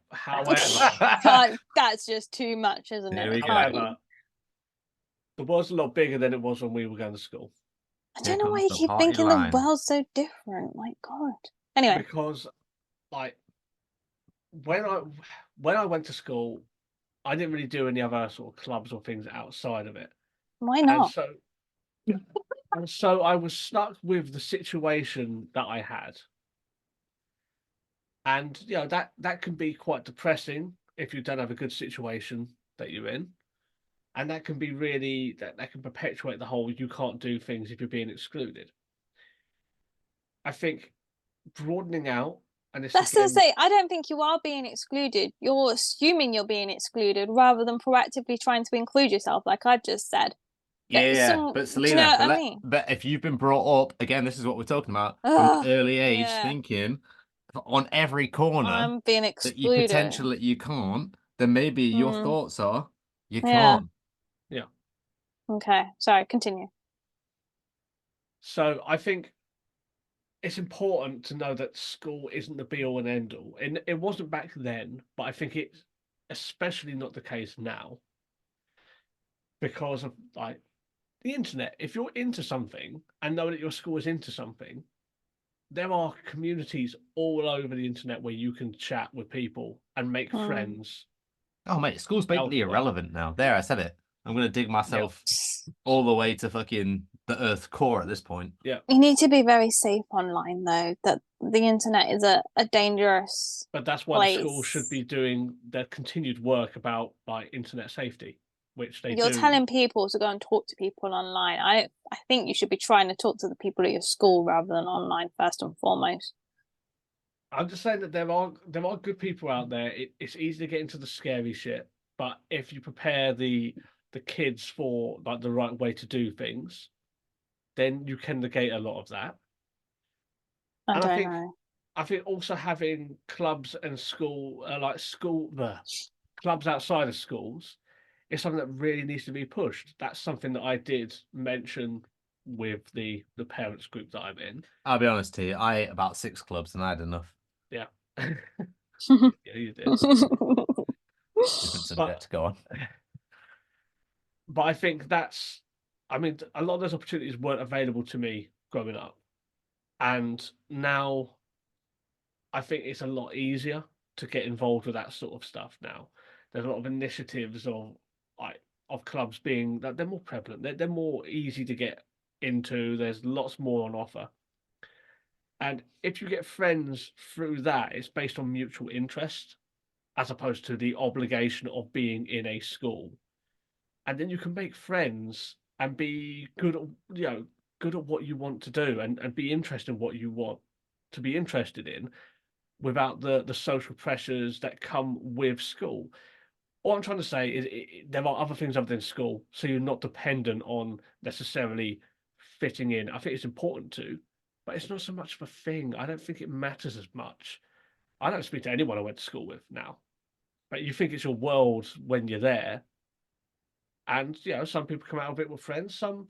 B: That's just too much, isn't it?
C: However, the world's a lot bigger than it was when we were going to school.
B: I don't know why you keep thinking the world's so different. My God. Anyway,
C: because like when I went to school, I didn't really do any other sort of clubs or things outside of it.
B: Why not?
C: And so I was stuck with the situation that I had. And that can be quite depressing if you don't have a good situation that you're in. And that can be really that can perpetuate the whole you can't do things if you're being excluded. I think broadening out, and
B: that's to say, I don't think you are being excluded. You're assuming you're being excluded rather than proactively trying to include yourself, like I've just said.
A: But Selina,
B: do you know what I mean?
A: But if you've been brought up, again, this is what we're talking about, from an early age, thinking on every corner
B: I'm being
A: that you potentially you can't, then maybe your thoughts are you can't.
C: Yeah.
B: Okay. Sorry, continue.
C: So I think it's important to know that school isn't the be all and end all. And it wasn't back then, but I think it's especially not the case now. Because of like the internet. If you're into something and know that your school is into something, there are communities all over the internet where you can chat with people and make friends
A: Oh, mate, school's basically
C: elsewhere.
A: irrelevant now. There, I said it. I'm going to dig myself all the way to fucking the Earth's core at this point.
C: Yeah.
B: You need to be very safe online, though. That the internet is a dangerous
C: But that's why the school should
B: place.
C: be doing their continued work about like internet safety, which they
B: You're
C: do.
B: telling people to go and talk to people online. I think you should be trying to talk to the people at your school rather than online first and foremost.
C: I'm just saying that there are good people out there. It's easy to get into the scary shit, but if you prepare the kids for like the right way to do things, then you can negate a lot of that.
B: I
C: And
B: don't know.
C: I think also having clubs and clubs outside of schools is something that really needs to be pushed. That's something that I did mention with the parents group that I'm in.
A: I'll be honest to you, I ate about 6 clubs and I had enough.
C: Yeah. Yeah, you did.
A: Different
C: But
A: subject, go on.
C: I think I mean, a lot of those opportunities weren't available to me growing up. And now I think it's a lot easier to get involved with that sort of stuff now. There's a lot of initiatives like of clubs being that they're more prevalent. They're more easy to get into. There's lots more on offer. And if you get friends through that, it's based on mutual interest as opposed to the obligation of being in a school. And then you can make friends and be good at good at what you want to do and be interested in what you want to be interested in without the social pressures that come with school. All I'm trying to say is there are other things other than school, so you're not dependent on necessarily fitting in. I think it's important to, but it's not so much of a thing. I don't think it matters as much. I don't speak to anyone I went to school with now, but you think it's your world when you're there, and some people come out of it with friends, some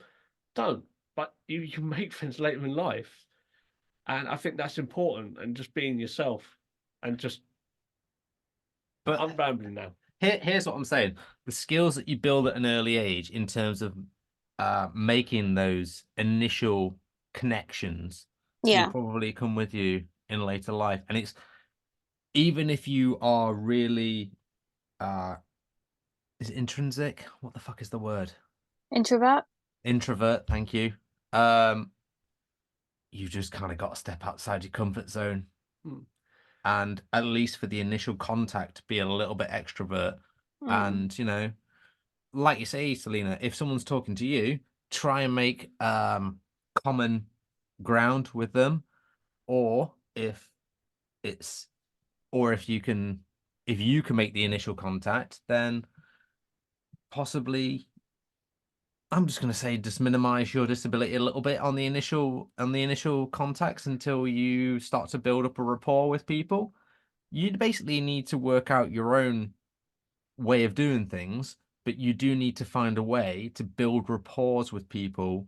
C: don't. But you make friends later in life, and I think that's important. And just being yourself, and just
A: But
C: I'm rambling now.
A: here's what I'm saying. The skills that you build at an early age in terms of making those initial connections will
B: Yeah.
A: probably come with you in later life. And it's even if you are really is it intrinsic? What the fuck is the word?
B: Introvert?
A: Introvert, thank you. You just kind of got to step outside your comfort zone.
C: Hmm.
A: And at least for the initial contact, be a little bit extrovert. And, like you say, Selena, if someone's talking to you, try and make common ground with them. Or it's, or if you can make the initial contact, then possibly I'm just going to say just minimize your disability a little bit on the initial contacts until you start to build up a rapport with people. You'd basically need to work out your own way of doing things, but you do need to find a way to build rapports with people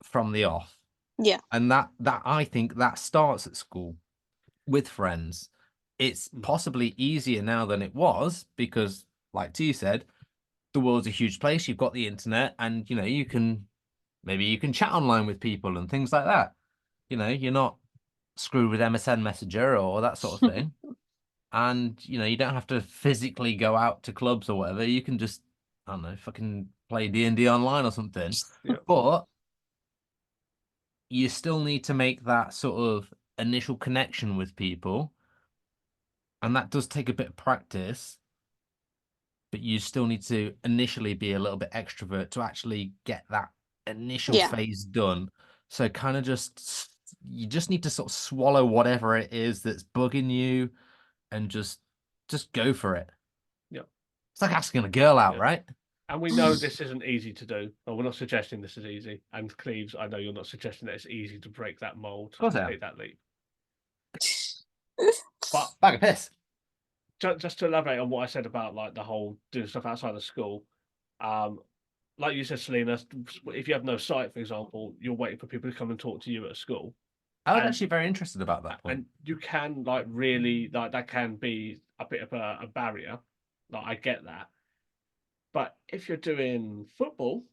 A: from the off.
B: Yeah.
A: And that I think that starts at school with friends. It's possibly easier now than it was because, like T said, the world's a huge place. You've got the internet, and you can chat online with people and things like that. You're not screwed with MSN Messenger or that sort of thing. And you don't have to physically go out to clubs or whatever. You can just, I don't know, fucking play D&D online or something.
C: Yeah.
A: But you still need to make that sort of initial connection with people, and that does take a bit of practice. But you still need to initially be a little bit extrovert to actually get that initial
B: Yeah.
A: phase done. So kind of you just need to sort of swallow whatever it is that's bugging you and just go for it.
C: Yeah.
A: It's like asking a girl out,
C: Yeah.
A: right?
C: And we know this isn't easy to do. Well, we're not suggesting this is easy. And Cleaves, I know you're not suggesting that it's easy to break that mold
A: Of course I
C: and
A: am.
C: take that leap. But
A: Bag of piss.
C: just to elaborate on what I said about like the whole doing stuff outside of school, like you said, Selena, if you have no sight, for example, you're waiting for people to come and talk to you at school.
A: I was
C: And-
A: actually very interested about that point.
C: And you can like really like that can be a bit of a barrier. Like I get that. But if you're doing football,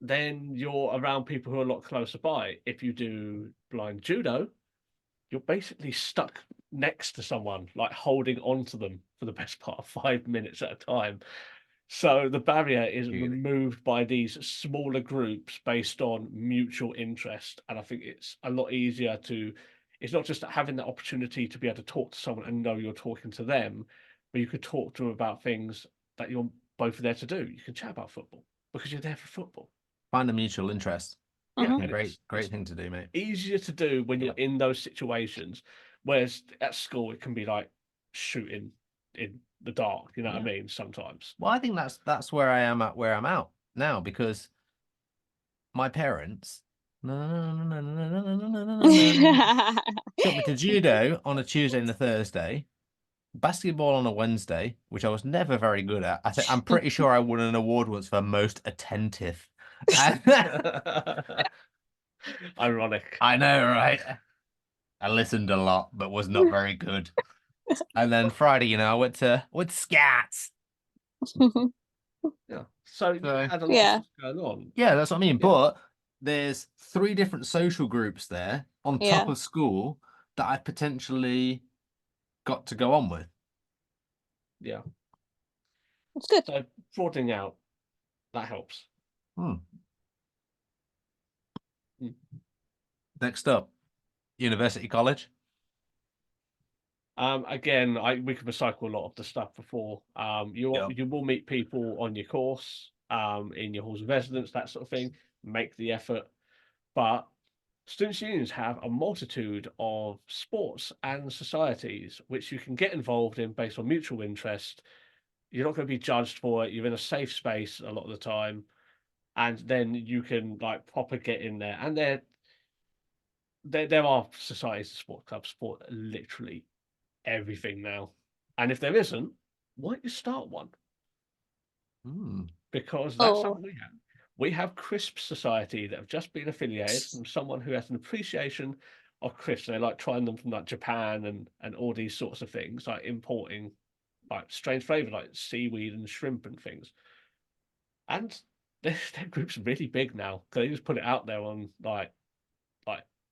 C: then you're around people who are a lot closer by. If you do blind judo, you're basically stuck next to someone, like holding on to them for the best part of 5 minutes at a time. So the barrier is
A: Really?
C: removed by these smaller groups based on mutual interest. And I think it's a lot easier to, it's not just having the opportunity to be able to talk to someone and know you're talking to them, but you could talk to them about things that you're both there to do. You can chat about football because you're there for football.
A: Find a mutual interest.
C: Yeah,
B: Mhm.
C: and
A: Great
C: it's
A: thing to do, mate.
C: easier to do when you're in those situations. Whereas at school, it can be like shooting in the dark. You know what I mean? Sometimes.
A: Well, I think that's where I am at where I'm out now because my parents took me to judo on a Tuesday and a Thursday, basketball on a Wednesday, which I was never very good at. I'm pretty sure I won an award once for most attentive.
C: Ironic.
A: I know, right? I listened a lot, but was not very good. And then Friday, I went to Scats.
C: Yeah. So you
A: So
C: had a lot of
B: Yeah.
C: stuff going on.
A: yeah, that's what I mean.
C: Yeah.
A: But there's 3 different social groups there on top
B: Yeah.
A: of school that I potentially got to go on with.
C: Yeah.
B: It's good.
C: So broadening out, that helps.
A: Hmm.
C: Mm.
A: Next up, University College.
C: Again, we can recycle a lot of the stuff before. You will meet people on your course, in your halls of residence, that sort of thing. Make the effort, but students' unions have a multitude of sports and societies which you can get involved in based on mutual interest. You're not going to be judged for it. You're in a safe space a lot of the time, and then you can like proper get in there. And there are societies, sport clubs, sport literally everything now. And if there isn't, why don't you start one?
A: Hmm.
C: Because that's
B: Oh.
C: something we have. We have Crisp Society that have just been affiliated from someone who has an appreciation of crisps. They like trying them from like Japan and all these sorts of things, like importing like strange flavors like seaweed and shrimp and things. And their group's really big now because they just put it out there on like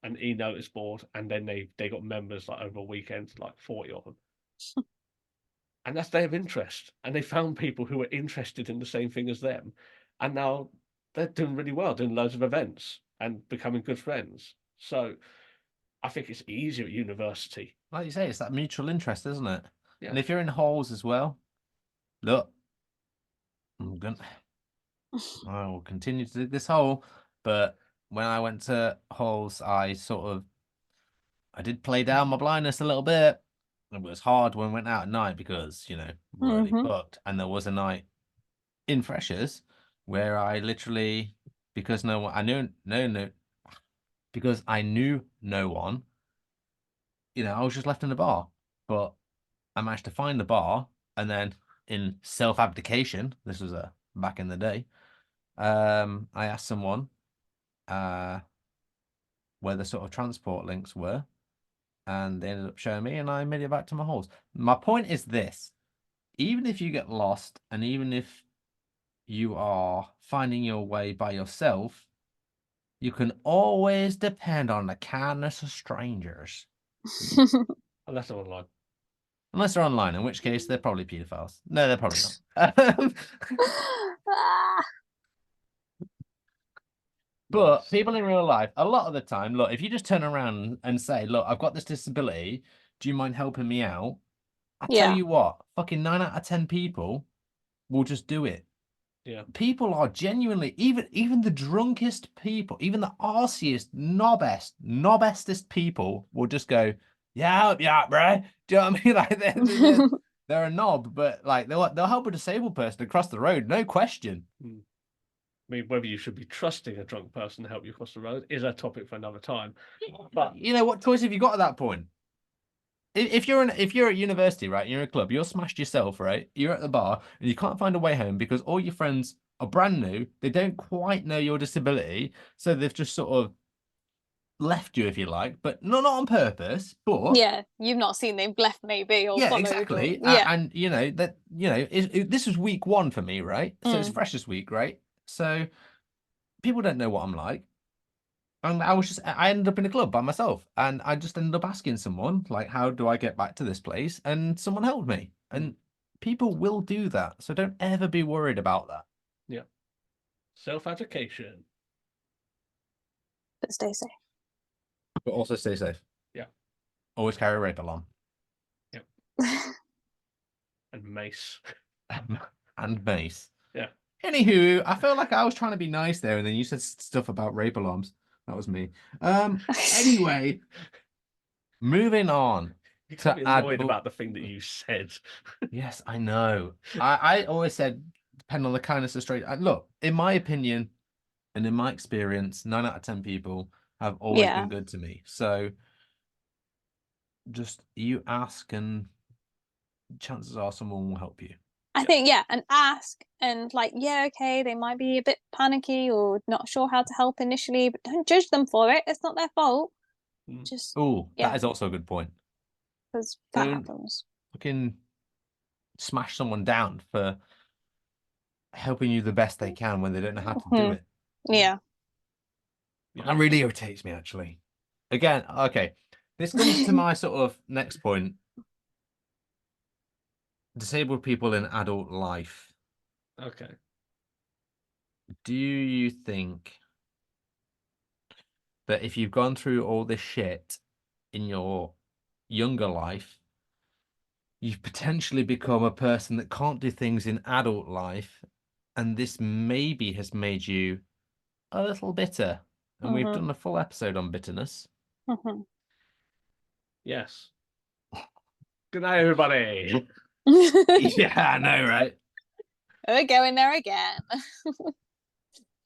C: an e-notice board, and then they got members like over a weekend, like 40 of them. And that's their interest. And they found people who were interested in the same thing as them. And now they're doing really well, doing loads of events and becoming good friends. So I think it's easier at university.
A: Like you say, it's that mutual interest, isn't it?
C: Yeah.
A: And if you're in halls as well, look, I will continue to dig this hole. But when I went to halls, I did play down my blindness a little bit. It was hard when we went out at night because, really
B: Mhm.
A: booked. And there was a night in Freshers where I literally, because no one, I knew no, because I knew no one, I was just left in the bar. But I managed to find the bar, and then in self-abdication, this was back in the day, I asked someone where the sort of transport links were, and they ended up showing me, and I made it back to my halls. My point is this: even if you get lost, and even if you are finding your way by yourself, you can always depend on the kindness of strangers.
C: Unless they're online.
A: Unless they're online, in which case they're probably pedophiles. No, they're probably not.
B: Ah.
A: But
C: Nice.
A: people in real life, a lot of the time, look, if you just turn around and say, look, I've got this disability, do you mind helping me out? I tell
B: Yeah.
A: you what, fucking 9 out of 10 people will just do it.
C: Yeah.
A: People are genuinely, even the drunkest people, even the arsiest, knobbestest people will just go, yeah, help you out, bro. Do you know what I mean? Like they're a knob, but like they'll help a disabled person across the road, no question.
C: I mean, whether you should be trusting a drunk person to help you cross the road is a topic for another time. But
A: What choice have you got at that point? If you're at university, right, you're in a club, you're smashed yourself, right? You're at the bar and you can't find a way home because all your friends are brand new. They don't quite know your disability, so they've just sort of left you, if you like, but not on purpose. But
B: Yeah, you've not seen they've left maybe or
A: yeah,
B: followed
A: exactly.
B: or yeah.
A: And this was week 1 for me, right? So it's freshest week, right? So people don't know what I'm like. And I ended up in a club by myself, and I just ended up asking someone, like, how do I get back to this place? And someone helped me. And people will do that. So don't ever be worried about that.
C: Self-education.
B: But stay safe.
A: But also stay safe.
C: Yeah.
A: Always carry a rape alarm.
C: And mace.
A: And mace.
C: Yeah.
A: Anywho, I feel like I was trying to be nice there, and then you said stuff about rape alarms. That was me. Anyway, moving on.
C: You can't be
A: To add
C: annoyed
A: up-
C: about the thing that you said.
A: Yes, I know. I always said, depending on the kindness of straight. Look, in my opinion, and in my experience, 9 out of 10 people have always
B: Yeah.
A: been good to me. So just you ask, and chances are someone will help you.
B: I think, yeah, and ask, and like, yeah, okay, they might be a bit panicky or not sure how to help initially, but don't judge them for it. It's not their fault.
C: Mm.
B: Just,
A: Oh,
B: yeah,
A: that is also a good point.
B: because that
A: Don't
B: happens.
A: fucking smash someone down for helping you the best they can when they don't know how to do
B: Mhm.
A: it.
B: Yeah.
A: That really irritates me, actually. Again, okay. This comes to my sort of next point. Disabled people in adult life.
C: Okay.
A: Do you think that if you've gone through all this shit in your younger life, you've potentially become a person that can't do things in adult life, and this maybe has made you a little bitter? And we've
B: Mhm.
A: done a full episode on bitterness.
B: Mhm.
C: Yes. Good night, everybody.
A: Yeah, I know, right?
B: We're going there again.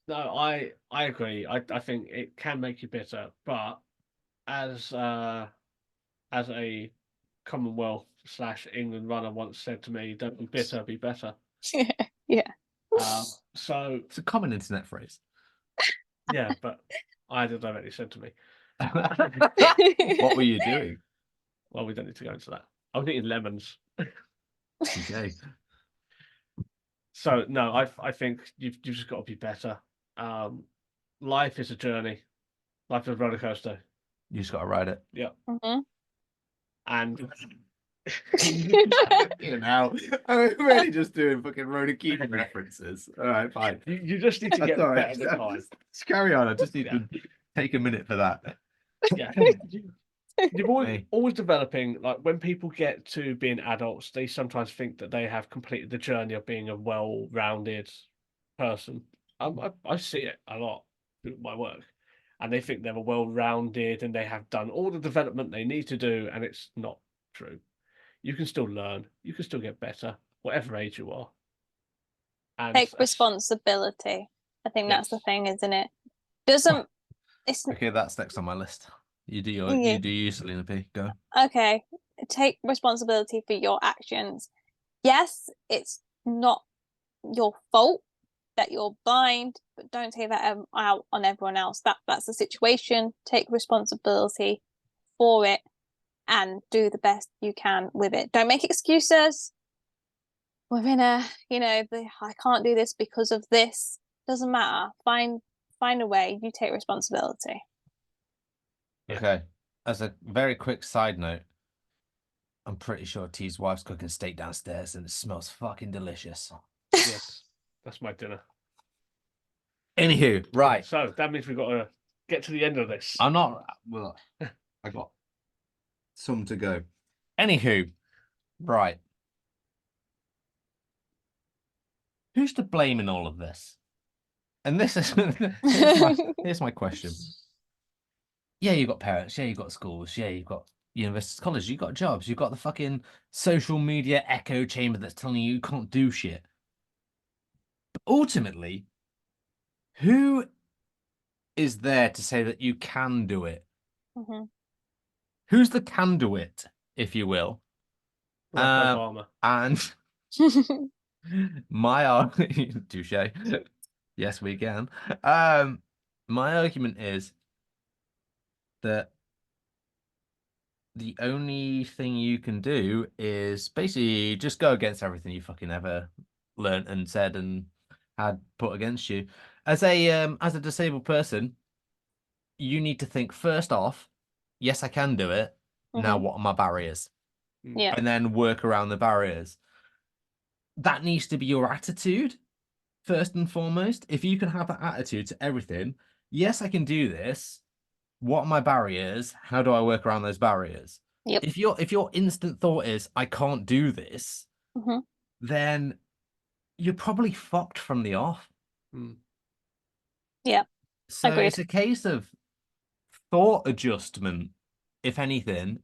C: No, I agree. I think it can make you bitter, but as a Commonwealth / England runner once said to me, "Don't be bitter, be better."
B: Yeah.
C: So
A: It's a common internet phrase.
C: yeah, but I had it directly said to me.
A: What were you doing?
C: Well, we don't need to go into that. I was eating lemons.
A: Okay.
C: So no, I think you've just got to be better. Life is a journey. Life is a roller coaster.
A: You just got to ride it.
C: Yeah,
B: Mhm.
C: and
A: You know, I'm really just doing fucking Rhoda Keating references. All right, fine.
C: you just need to
A: That's
C: get
A: all right.
C: better with time.
A: Just carry on. I just need
C: Yeah.
A: to take a minute for that.
C: Yeah. You're always,
A: Me.
C: always developing. Like when people get to being adults, they sometimes think that they have completed the journey of being a well-rounded person. I see it a lot through my work, and they think they're well-rounded and they have done all the development they need to do, and it's not true. You can still learn. You can still get better, whatever age you are. And
B: Take responsibility. I think that's the
C: yes,
B: thing, isn't it? Doesn't it's
A: Okay, that's next on my list. You do your,
B: yeah.
A: you do you, Selina P. Go.
B: Okay. Take responsibility for your actions. Yes, it's not your fault that you're blind, but don't take that out on everyone else. That's the situation. Take responsibility for it and do the best you can with it. Don't make excuses. Within I can't do this because of this. Doesn't matter. Find a way. You take responsibility.
C: Yeah.
A: Okay. As a very quick side note, I'm pretty sure T's wife's cooking steak downstairs and it smells fucking delicious.
C: yes, that's my dinner.
A: Anywho, right.
C: So that means we've got to get to the end of this.
A: I'm not. Well, I got some to go. Anywho, right. Who's to blame in all of this? And this is here's my question. Yeah, you've got parents. Yeah, you've got schools. Yeah, you've got universities, colleges. You've got jobs. You've got the fucking social media echo chamber that's telling you can't do shit. But ultimately, who is there to say that you can do it?
B: Mm-hmm.
A: Who's the can do it, if you will?
C: Barack Obama.
A: And my argument, touche. Yes, we can. My argument is that the only thing you can do is basically just go against everything you fucking ever learned and said and had put against you. As a disabled person, you need to think first off, yes, I can do it. Now,
B: Mhm.
A: what are my barriers?
B: Yeah.
A: and then work around the barriers. That needs to be your attitude first and foremost. If you can have that attitude to everything, yes, I can do this. What are my barriers? How do I work around those barriers?
B: Yep.
A: If your instant thought is I can't do this,
B: Mhm.
A: then you're probably fucked from the off.
B: Yeah.
A: So
B: Agreed.
A: it's a case of thought adjustment, if anything.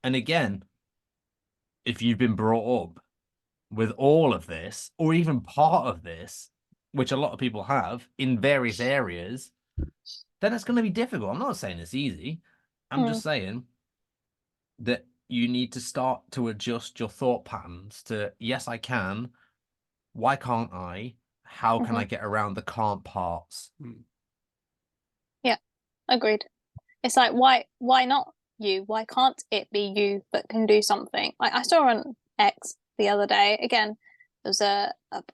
A: And again, if you've been brought up with all of this, or even part of this, which a lot of people have in various areas, then it's going to be difficult. I'm not saying it's easy. I'm just saying that you need to start to adjust your thought patterns to, yes, I can. Why can't I? How can I get around the can't parts?
B: Yeah. Agreed. It's like, why not you? Why can't it be you that can do something? Like I saw on X the other day, again, there was a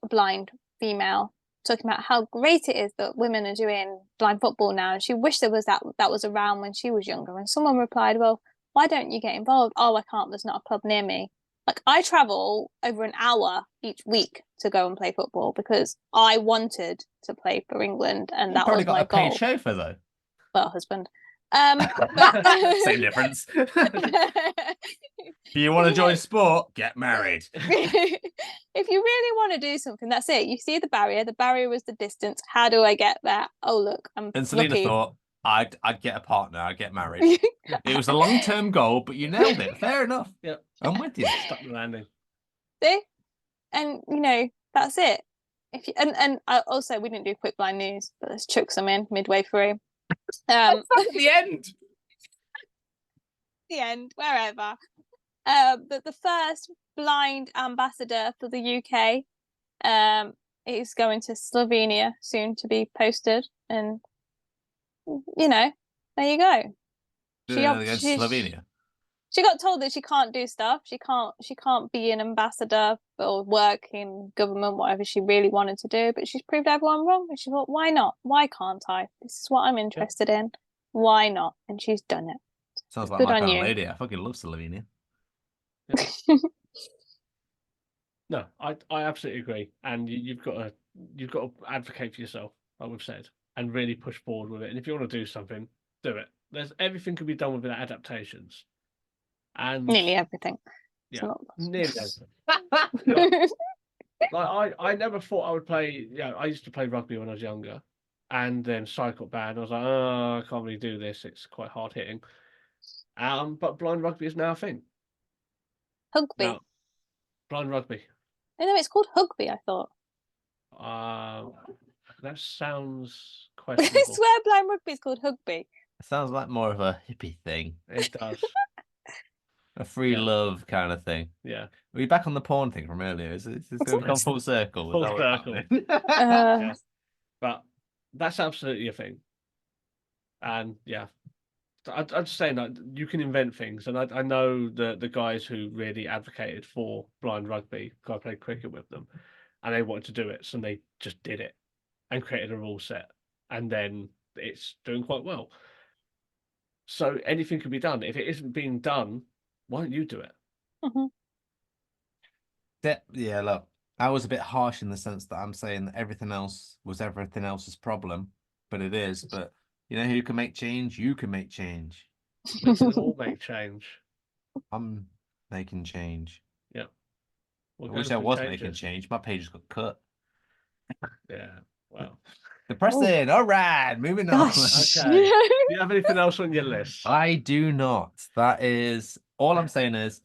B: blind female talking about how great it is that women are doing blind football now. And she wished there was that was around when she was younger. And someone replied, well, why don't you get involved? Oh, I can't, there's not a club near me. Like I travel over an hour each week to go and play football because I wanted to play for England and
A: You've
B: that
A: probably
B: was
A: got
B: my
A: a paid
B: goal.
A: chauffeur though.
B: Well, husband.
A: Same difference. If you want to join sport, get married.
B: If you really want to do something, that's it. You see the barrier was the distance. How do I get there? Oh, look, I'm
A: And Selina
B: lucky.
A: thought, I'd get a partner, I'd get married. It was a long-term goal, but you nailed it. Fair enough.
C: Yep.
A: I'm with you.
C: Stuck the landing.
B: See? And you know, that's it. If you, and also we didn't do quick blind news, but let's chuck some in midway through.
A: At the end.
B: The end, wherever. That the first blind ambassador for the UK is going to Slovenia soon to be posted, and you know, there you go.
A: Against Slovenia.
B: She got told that she can't do stuff. She can't be an ambassador or work in government, whatever she really wanted to do. But she's proved everyone wrong. And she thought, why not? Why can't I? This is what I'm interested in. Why not? And she's done it.
A: Sounds like
B: Good
A: my
B: on
A: kind of
B: you.
A: lady. I fucking love Slovenia.
C: No, I absolutely agree. And you've got to advocate for yourself, like we've said, and really push forward with it. And if you want to do something, do it. There's everything can be done within adaptations. And
B: Nearly everything.
C: yeah, nearly everything. Like I never thought I would play. Yeah, I used to play rugby when I was younger, and then cycle band. I was like, oh, I can't really do this. It's quite hard hitting. But blind rugby is now a thing.
B: Hugby.
C: Now, blind rugby.
B: No, it's called Hugby, I thought.
C: That sounds
B: I
C: questionable.
B: swear blind rugby is called Hugby.
A: It sounds like more of a hippie thing.
C: It does.
A: A free love kind of thing.
C: Yeah.
A: Are we back on the porn thing from earlier? Is it gone full circle?
C: Full
A: Is that what's
C: circle.
A: happening?
C: Yeah. But that's absolutely a thing. And yeah, I'm just saying that you can invent things. And I know the guys who really advocated for blind rugby, I played cricket with them, and they wanted to do it. So they just did it and created a rule set. And then it's doing quite well. So anything can be done. If it isn't being done, why don't you do it?
A: Yeah, look, I was a bit harsh in the sense that I'm saying that everything else was everything else's problem, but it is. But you know who can make change? You can make change.
C: We can all make change.
A: I'm making change.
C: Yep.
A: I wish I was making change. My page got cut.
C: Yeah. Well.
A: Depressing. All right, moving on.
C: Okay. Do you have anything else on your list?
A: I do not. That is all I'm saying is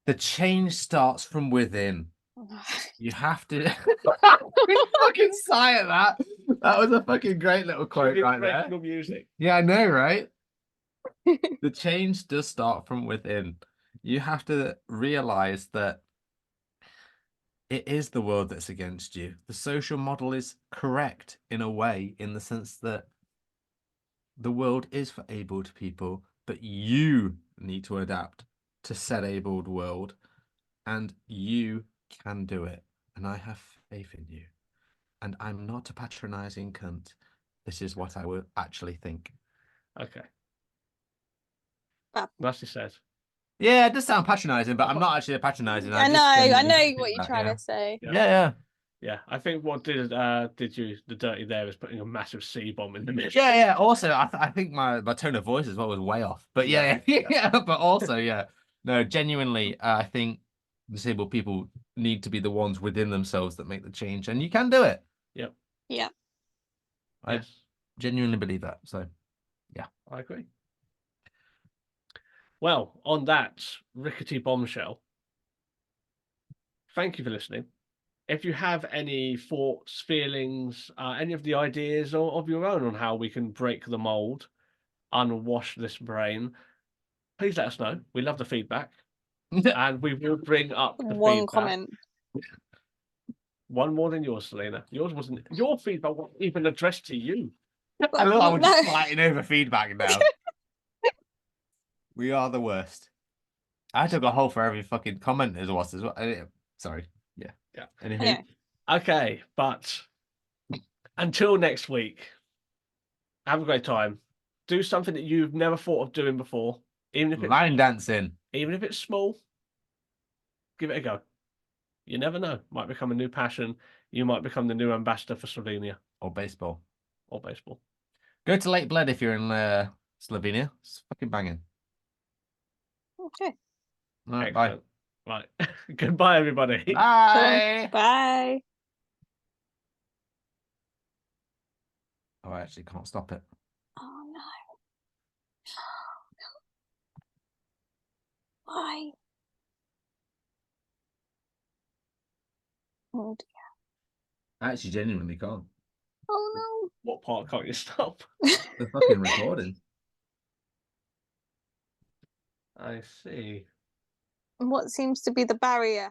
A: the change starts from within. You have to fucking sigh at that. That was a fucking great little quote right there.
C: Music.
A: Yeah, I know, right? The change does start from within. You have to realize that it is the world that's against you. The social model is correct in a way, in the sense that the world is for abled people, but you need to adapt to said abled world, and you can do it. And I have faith in you. And I'm not a patronizing cunt. This is what I would actually think.
C: Okay.
B: Fab.
C: Nicely said.
A: Yeah, it does sound patronising, but I'm not actually patronising.
B: I
A: just
B: know
A: genuinely
B: what
A: think
B: you're
A: that,
B: trying to say.
A: Yeah.
C: Yeah, I think what did you the dirty there is putting a massive C bomb in the middle.
A: Yeah. Also, I think my tone of voice as well was way off. But yeah. But also, yeah. No, genuinely, I think disabled people need to be the ones within themselves that make the change, and you can do it.
C: Yep.
B: Yeah.
A: I genuinely believe that. So, yeah.
C: I agree. Well, on that rickety bombshell, thank you for listening. If you have any thoughts, feelings, any of the ideas of your own on how we can break the mold, unwash this brain, please let us know. We love the feedback. And we will bring up the
B: One
C: feedback.
B: comment.
C: One more than yours, Selena. Your feedback wasn't even addressed to you.
A: I know I'm just fighting over feedback now. We are the worst. I took a hole for every fucking comment as well. Sorry. Yeah.
B: Anyway.
C: Okay, but until next week, have a great time. Do something that you've never thought of doing before, even if it's
A: Line dancing.
C: Even if it's small. Give it a go. You never know. Might become a new passion. You might become the new ambassador for Slovenia
A: Or baseball.
C: Go
A: to Lake Bled if you're in Slovenia. It's fucking banging.
B: Okay.
A: All right, bye.
C: Right. Goodbye, everybody.
A: Bye.
B: Bye.
A: Oh, I actually can't stop it.
B: Oh no. Why? Oh dear.
A: I actually genuinely can't.
B: Oh
C: What part can't you stop?
A: The fucking recording.
C: I see.
B: no. What seems to be the barrier?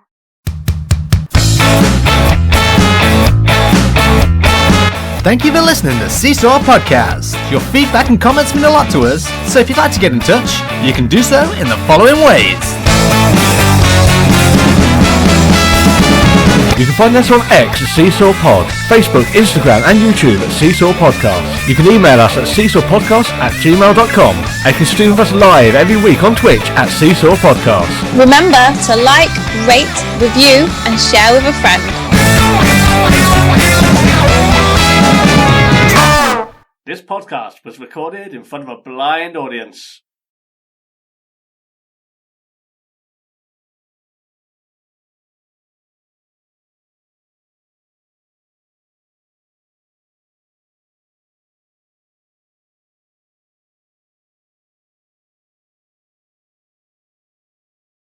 A: Thank you for listening to Seesaw Podcast. Your feedback and comments mean a lot to us, so if you'd like to get in touch, you can do so in the following ways.
C: You can find us on X at Seesaw Pod, Facebook, Instagram and YouTube at Seesaw Podcast. You can email us at seesawpodcast@gmail.com and you can stream with us live every week on Twitch at Seesaw Podcast.
B: Remember to like, rate, review and share with a friend.
C: This podcast was recorded in front of a blind audience.